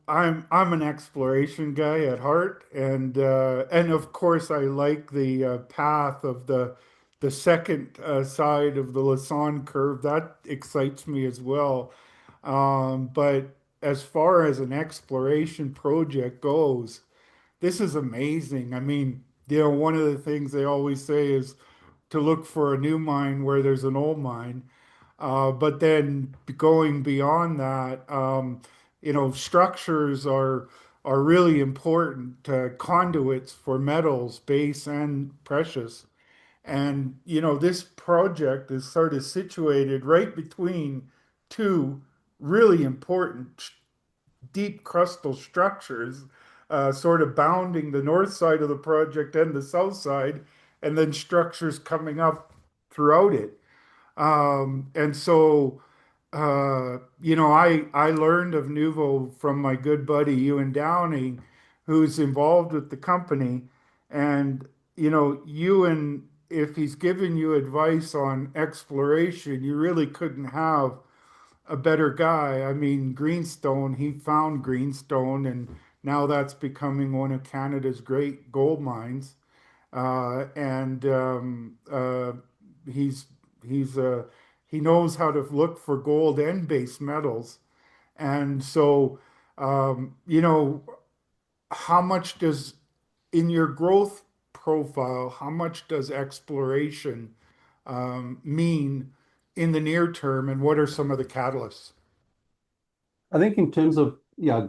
an exploration guy at heart, and of course I like the path of the second side of the Lassonde curve. That excites me as well. But as far as an exploration project goes, this is amazing. I mean, one of the things they always say is to look for a new mine where there's an old mine. But then going beyond that, structures are really important conduits for metals, base and precious. And this project is sort of situated right between two really important deep crustal structures, sort of bounding the north side of the project and the south side, and then structures coming up throughout it. And so, I learned of Nuvo from my good buddy Ewan Downey, who's involved with the company. And, Ewan, if he's given you advice on exploration, you really couldn't have a better guy. I mean, Greenstone, he found Greenstone, and now that's becoming one of Canada's great gold mines. And he's he's he knows how to look for gold and base metals. And so, how much does in your growth profile, how much does exploration mean in the near term, and what are some of the catalysts? I think in terms of, yeah,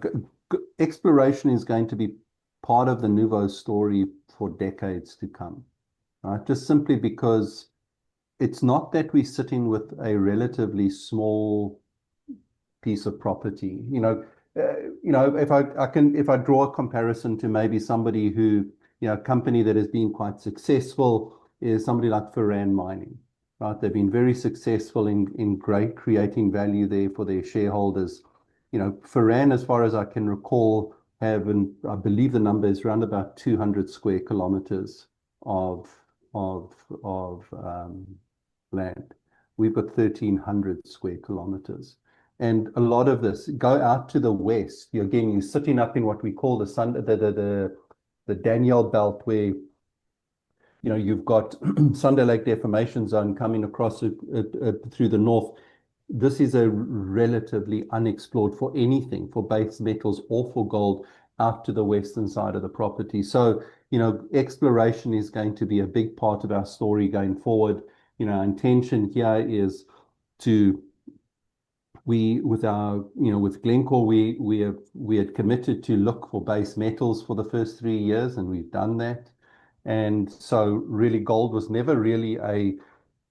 exploration is going to be part of the Nouveau story for decades to come, right? Just simply because it's not that we're sitting with a relatively small piece of property. If I draw a comparison to maybe somebody who, a company that has been quite successful is somebody like Foran Mining, right? They've been very successful in great creating value there for their shareholders. Foran, as far as I can recall, and I believe the number is around about 200 square kilometers of land. We've got 1,300 square kilometers. And a lot of this go out to the west. Again, you're sitting up in what we call the Danielle Belt, where you've got Sunday Lake Deformation Zone coming across through the north. This is a relatively unexplored for anything, for base metals or for gold, out to the western side of the property. So, exploration is going to be a big part of our story going forward. Our intention here is to with Glencore, we had committed to look for base metals for the first 3 years, and we've done that. And so really gold was never really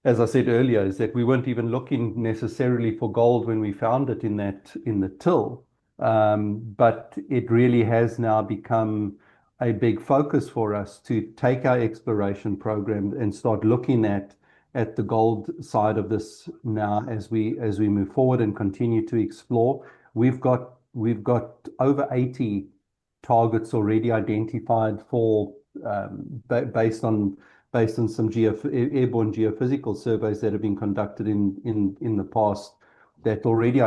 as I said earlier, is that we weren't even looking necessarily for gold when we found it in the till. But it really has now become a big focus for us to take our exploration program and start looking at the gold side of this now as we move forward and continue to explore. We've got over 80 targets already identified for based on some airborne geophysical surveys that have been conducted in the past, that already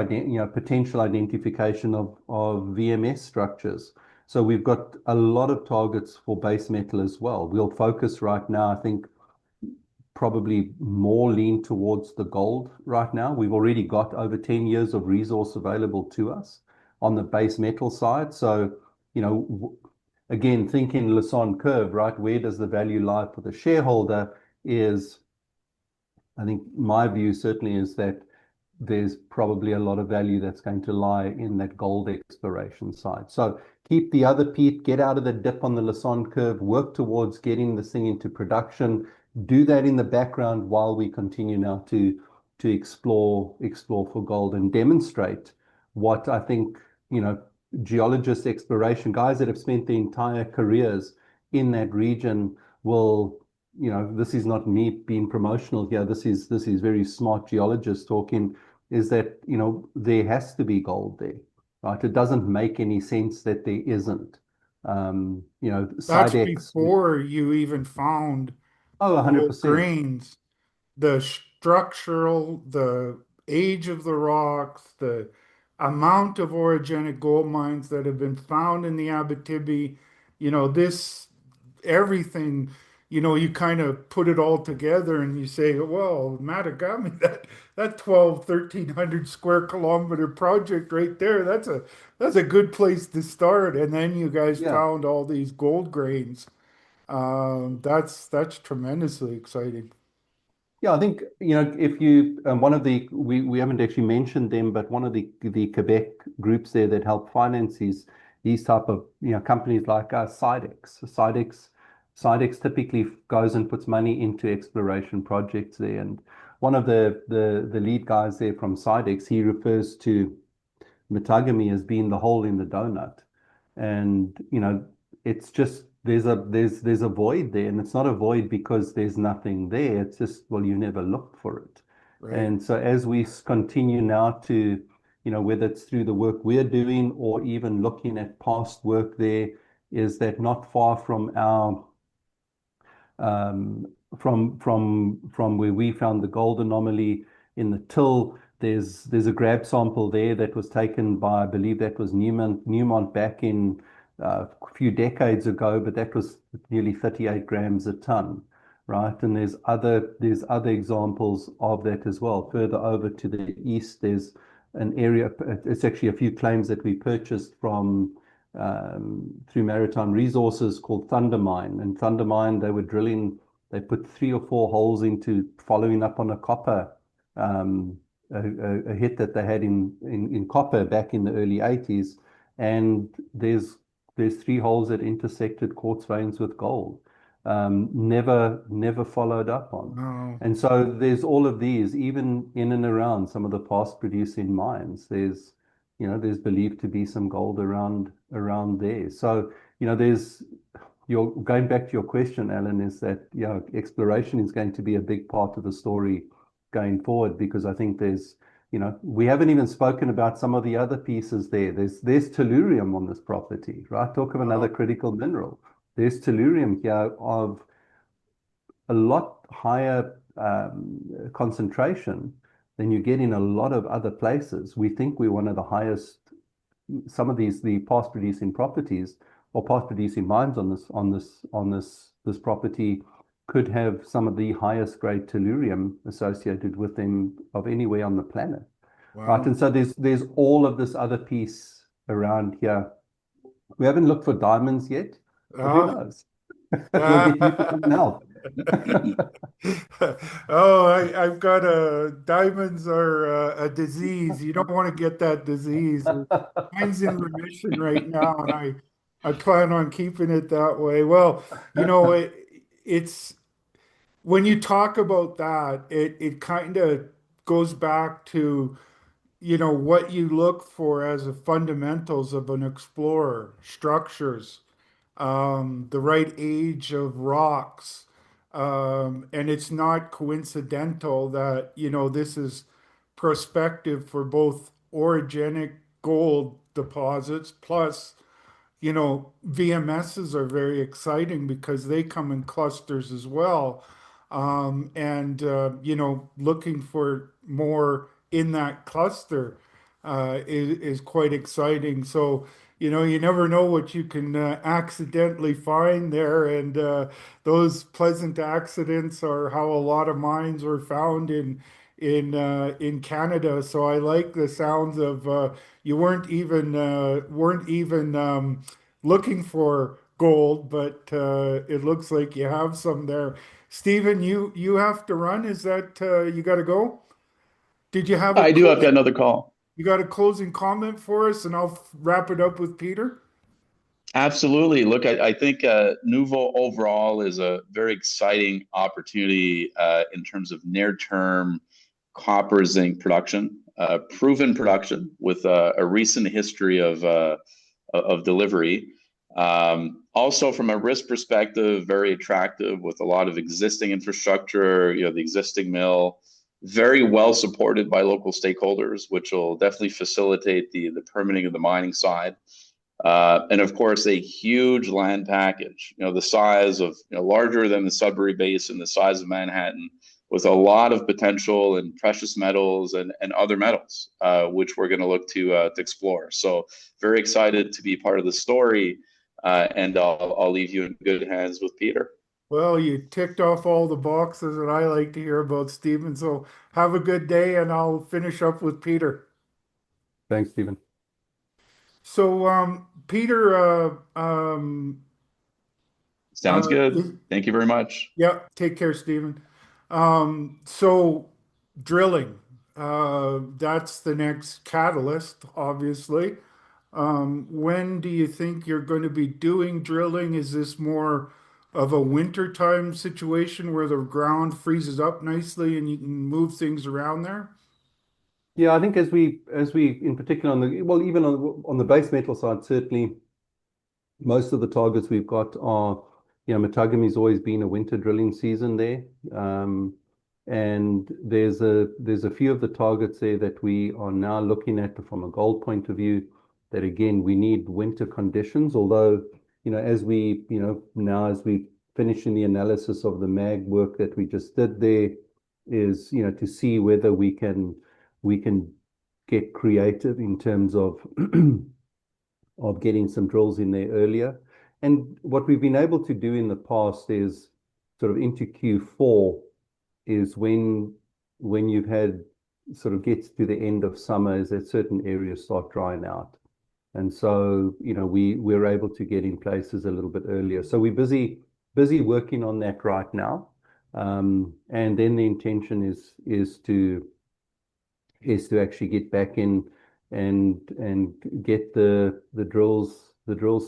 potential identification of VMS structures. So we've got a lot of targets for base metal as well. We'll focus right now, I think, probably more lean towards the gold right now. We've already got over 10 years of resource available to us on the base metal side. So, again, thinking Lassonde curve, right? Where does the value lie for the shareholder? I think my view certainly is that there's probably a lot of value that's going to lie in that gold exploration side. So keep the other Pete, get out of the dip on the Lassonde curve, work towards getting this thing into production. Do that in the background while we continue now to explore for gold and demonstrate what I think, geologists, exploration guys that have spent their entire careers in that region will, this is not me being promotional here. This is very smart geologists talking, is that, there has to be gold there, right? It doesn't make any sense that there isn't. That's Sidex, before you even found oh, gold 100%. grains, the structural, the age of the rocks, the amount of orogenic gold mines that have been found in the Abitibi, this everything, you kind of put it all together and you say, well, Matagami, that 1,300 square kilometer project right there, that's a good place to start. And then you guys Yeah. found all these gold grains. That's tremendously exciting. Yeah, I think, if you, one of the, we haven't actually mentioned them, but one of the Quebec groups there that help finance these type of, companies like us, Sidex typically goes and puts money into exploration projects there. And one of the lead guys there from Sidex, he refers to Matagami as being the hole in the donut. And, it's just there's a void there, and it's not a void because there's nothing there. It's just, well, you never looked for it. Right. And so as we continue now to, whether it's through the work we're doing or even looking at past work there, is that not far from our um, from where we found the gold anomaly in the till. There's a grab sample there that was taken by, I believe that was Newmont back in a few decades ago, but that was nearly 38 grams a ton, right? And there's other examples of that as well. Further over to the east, there's an area. It's actually a few claims that we purchased from through Maritime Resources called Thunder Mine. And Thunder Mine, they were drilling, they put 3 or 4 holes into following up on a copper, a hit that they had in copper back in the early 80s. And there's 3 holes that intersected quartz veins with gold. Never followed up on. No. And so there's all of these, even in and around some of the past producing mines. There's believed to be some gold around there. So, there's your going back to your question, Alan, is that, exploration is going to be a big part of the story going forward, because I think we haven't even spoken about some of the other pieces there. There's tellurium on this property, right? Talk of another Wow. critical mineral. There's tellurium here of a lot higher concentration than you get in a lot of other places. We think we're one of the highest. Some of the past producing properties or past producing mines on this property could have some of the highest grade tellurium associated with them of anywhere on the planet, right? Wow. And so there's all of this other piece around here. We haven't looked for diamonds yet, but who Ah. knows? We'll get you to come and help. Oh, I've got diamonds are a disease. You don't want to get that disease. Mine's in remission right now, and I plan on keeping it that way. Well, it's when you talk about that, it kind of goes back to, what you look for as the fundamentals of an explorer, structures, the right age of rocks. And it's not coincidental that, this is prospective for both orogenic gold deposits plus, VMSs are very exciting because they come in clusters as well. And looking for more in that cluster is quite exciting. So, you never know what you can accidentally find there. And those pleasant accidents are how a lot of mines were found in Canada. So I like the sounds of you weren't even looking for gold, but it looks like you have some there. Stephen, you have to run. Is that you got to go? Did you have a I do. I've close, got another call. you got a closing comment for us, and I'll wrap it up with Peter? Absolutely. Look, I think Nouveau overall is a very exciting opportunity in terms of near-term copper zinc production, proven production with a recent history of delivery. Also, from a risk perspective, very attractive with a lot of existing infrastructure. The existing mill, very well supported by local stakeholders, which will definitely facilitate the permitting of the mining side. And of course, a huge land package, the size of, larger than the Sudbury Basin, the size of Manhattan, with a lot of potential in precious metals and other metals, which we're going to look to explore. So very excited to be part of the story, and I'll leave you in good hands with Peter. Well, you ticked off all the boxes that I like to hear about, Stephen. So have a good day, and I'll finish up with Peter. Thanks, Stephen. So, Peter, Sounds good. is- Thank you very much. yeah, take care, Stephen. So drilling, that's the next catalyst, obviously. When do you think you're going to be doing drilling? Is this more of a wintertime situation where the ground freezes up nicely and you can move things around there? Yeah, I think as we in particular on the well, even on the base metal side, certainly most of the targets we've got are, Matagami's always been a winter drilling season there. And there's a few of the targets there that we are now looking at from a gold point of view that again we need winter conditions. Although, as we finishing the analysis of the mag work that we just did there is, to see whether we can get creative in terms of of getting some drills in there earlier. And what we've been able to do in the past is sort of into Q4 is when you've had sort of gets to the end of summer is that certain areas start drying out. And so, we're able to get in places a little bit earlier. So we're busy working on that right now. And then the intention is to actually get back in and get the drills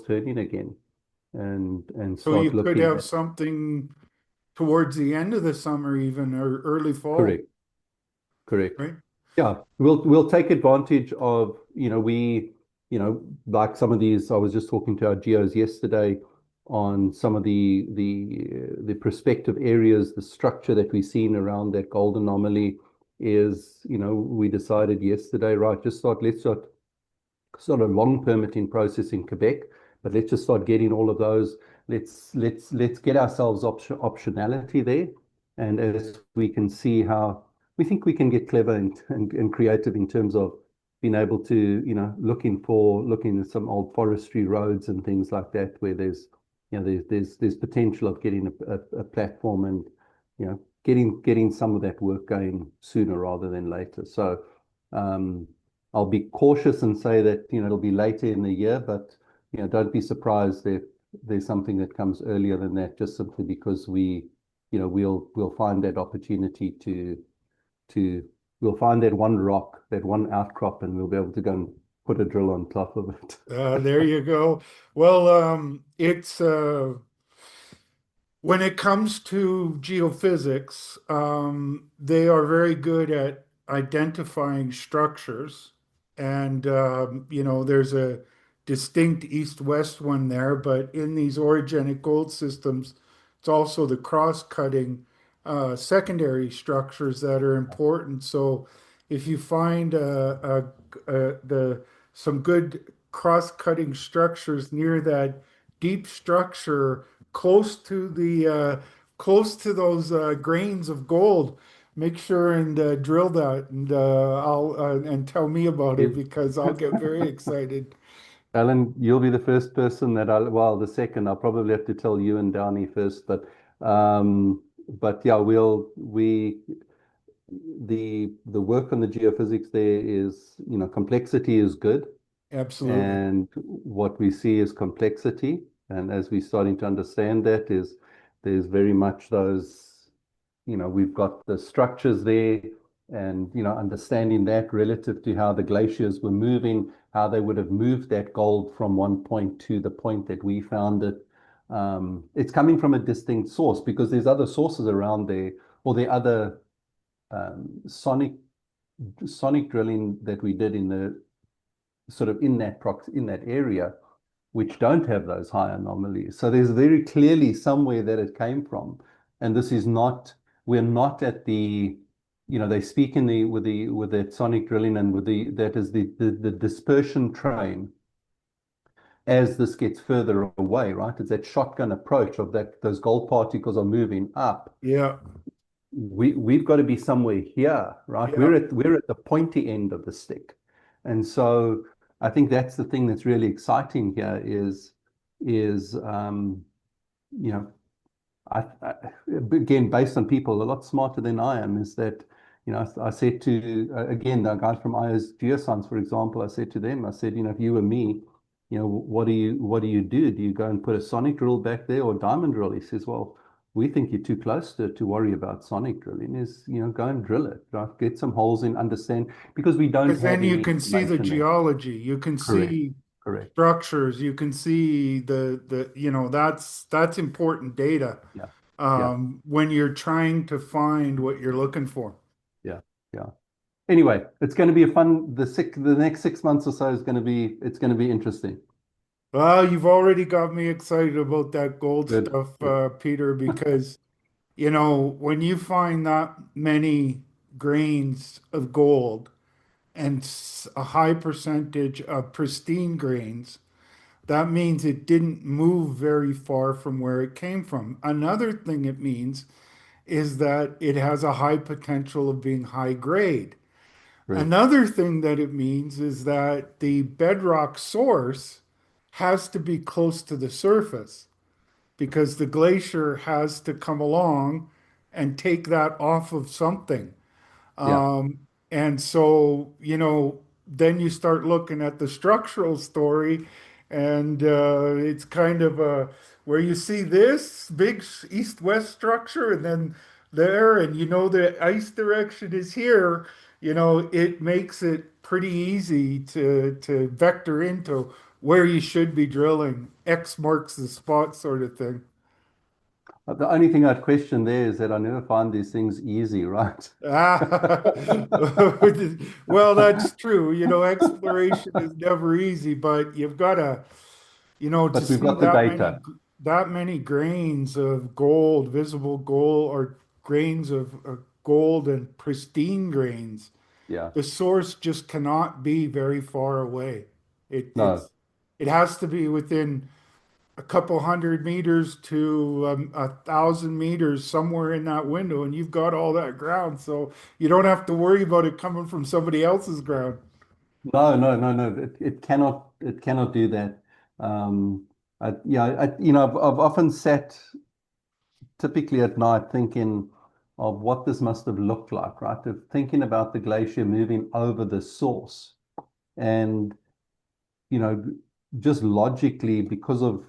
turning again and So you start could looking have at. something towards the end of the summer, even or early fall, Correct. Correct. right? Yeah, we'll take advantage of, like some of these. I was just talking to our geos yesterday on some of the prospective areas, the structure that we've seen around that gold anomaly is, we decided yesterday, right, let's start sort of long permitting process in Quebec, but let's just start getting all of those. Let's get ourselves optionality there, and as we can see how we think we can get clever and creative in terms of being able to, looking at some old forestry roads and things like that, where there's potential of getting a platform and, getting some of that work going sooner rather than later. So, I'll be cautious and say that, it'll be later in the year, but, don't be surprised if there's something that comes earlier than that, just simply because we'll find that opportunity we'll find that one rock, that one outcrop, and we'll be able to go and put a drill on top of it. There you go. Well, it's when it comes to geophysics, they are very good at identifying structures. And, there's a distinct east-west one there, but in these orogenic gold systems, it's also the cross-cutting secondary structures that are important. So if you find some good cross-cutting structures near that deep structure close to those grains of gold, make sure and drill that and I'll and tell me about it You- because I'll get very excited. Alan, you'll be the first person the second. I'll probably have to tell you and Downey first, but yeah, the work on the geophysics there is, complexity is good. Absolutely. And what we see is complexity. And as we're starting to understand that there's very much those, we've got the structures there and, understanding that relative to how the glaciers were moving, how they would have moved that gold from one point to the point that we found it. It's coming from a distinct source because there's other sources around there, or the other sonic drilling that we did in the sort of in that area, which don't have those high anomalies. So there's very clearly somewhere that it came from, and this is not. We're not at the, they speak in with that sonic drilling and with that is the dispersion train. As this gets further away, right? It's that shotgun approach of that those gold particles are moving up. Yeah. we've got to be somewhere here, right? Yeah. We're at the pointy end of the stick. And so I think that's the thing that's really exciting here is you know, I again, based on people a lot smarter than I am, is that, I said to, again, the guys from IO's Geoscience, for example, I said to them, I said, if you were me, what do you do? Do you go and put a sonic drill back there or diamond drill? He says, well, we think you're too close to worry about sonic drilling. Is, go and drill it, right? Get some holes in, understand, because we don't Because have then you any can see the information there. geology, you can Correct, see correct. structures, you can see that's important data Yeah, yeah, when you're trying to find what you're looking for. yeah, yeah. Anyway, it's going to be a fun. The next 6 months or so is going to be it's going to be interesting. Well, you've already got me excited about that gold Good, stuff, good. Peter, because when you find that many grains of gold and a high percentage of pristine grains, that means it didn't move very far from where it came from. Another thing it means is that it has a high potential of being high grade. Correct. Another thing that it means is that the bedrock source has to be close to the surface because the glacier has to come along and take that off of something. Yeah. Um, and so, then you start looking at the structural story, and it's kind of where you see this big east-west structure, and then there, and the ice direction is here. It makes it pretty easy to vector into where you should be drilling. X marks the spot, sort of thing. The only thing I'd question there is that I never find these things easy, right? Ah, well, that's true. Exploration is never easy, but you've got to But we've see got the data. that many grains of gold, visible gold, or grains of gold and pristine grains. Yeah. The source just cannot be very far away. It No. it's it has to be within a couple hundred meters to 1,000 meters somewhere in that window, and you've got all that ground, so you don't have to worry about it coming from somebody else's ground. No, no, no, no. It cannot do that. Yeah, I've often sat typically at night thinking of what this must have looked like, right? Of thinking about the glacier moving over the source. And, you know, just logically, because of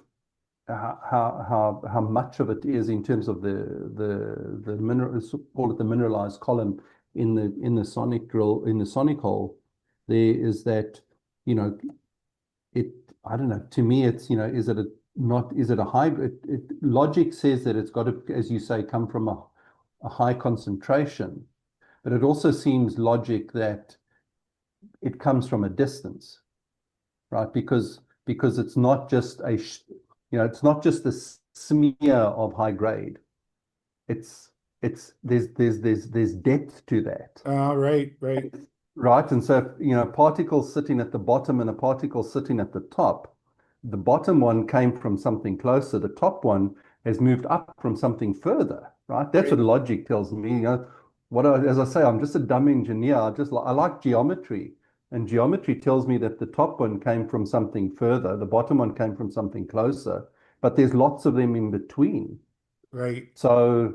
how much of it is in terms of the mineral, call it the mineralized column in the sonic drill, in the sonic hole, there is that, you know, it, I don't know, to me, it's, is it a not, is it a high, logic says that it's got to, as you say, come from a high concentration, but it also seems logic that it comes from a distance, right? Because it's not just it's not just a smear of high grade. It's there's depth to that. Right, right, Right. And so, particles sitting at the bottom and a particle sitting at the top, the bottom one came from something closer. The top one has moved up from something further. Right. That's what right, logic tells me. As I say, I'm just a dumb engineer. I like geometry, and geometry tells me that the top one came from something further, the bottom one came from something closer, but there's lots of them in between. right. So,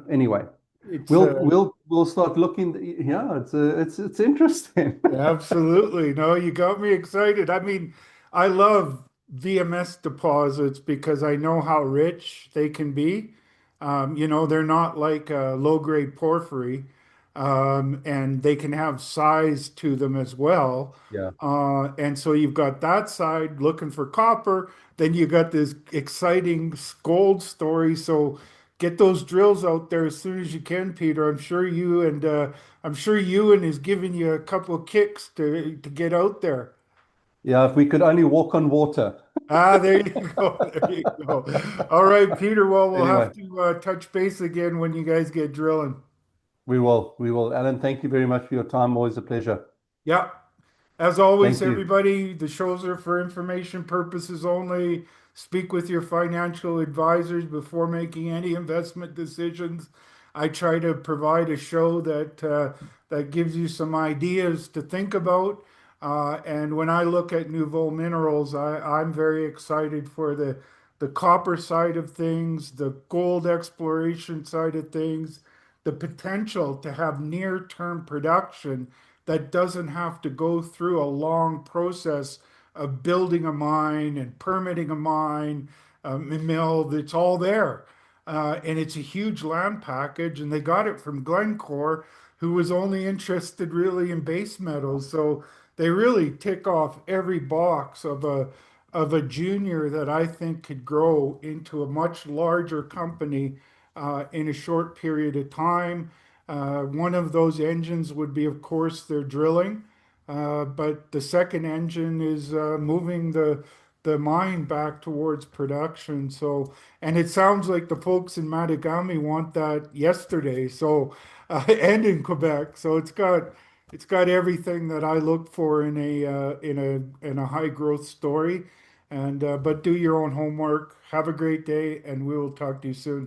anyway. It's We'll start looking. Yeah, it's interesting. absolutely. No, you got me excited. I mean, I love VMS deposits because I know how rich they can be. They're not like a low-grade porphyry, and they can have size to them as well. Yeah. And so you've got that side looking for copper. Then you got this exciting gold story. So get those drills out there as soon as you can, Peter. I'm sure Ewan is giving you a couple of kicks to get out there. Yeah, if we could only walk on water. Ah, there you go. There you go. All right, Peter. Well, we'll have Anyway, to touch base again when you guys get drilling. we will. We will. Alan, thank you very much for your time. Always a pleasure. Yeah. As always, Thank you. everybody, the shows are for information purposes only. Speak with your financial advisors before making any investment decisions. I try to provide a show that gives you some ideas to think about. And when I look at Nouveau Minerals, I'm very excited for the copper side of things, the gold exploration side of things, the potential to have near-term production that doesn't have to go through a long process of building a mine and permitting a mine, a mill. It's all there. And it's a huge land package, and they got it from Glencore, who was only interested really in base metals. So they really tick off every box of a junior that I think could grow into a much larger company in a short period of time. One of those engines would be, of course, their drilling, but the second engine is moving the mine back towards production. So, and it sounds like the folks in Matagami want that yesterday. So, and in Quebec. So it's got everything that I look for in a high growth story. And but do your own homework. Have a great day, and we will talk to you soon.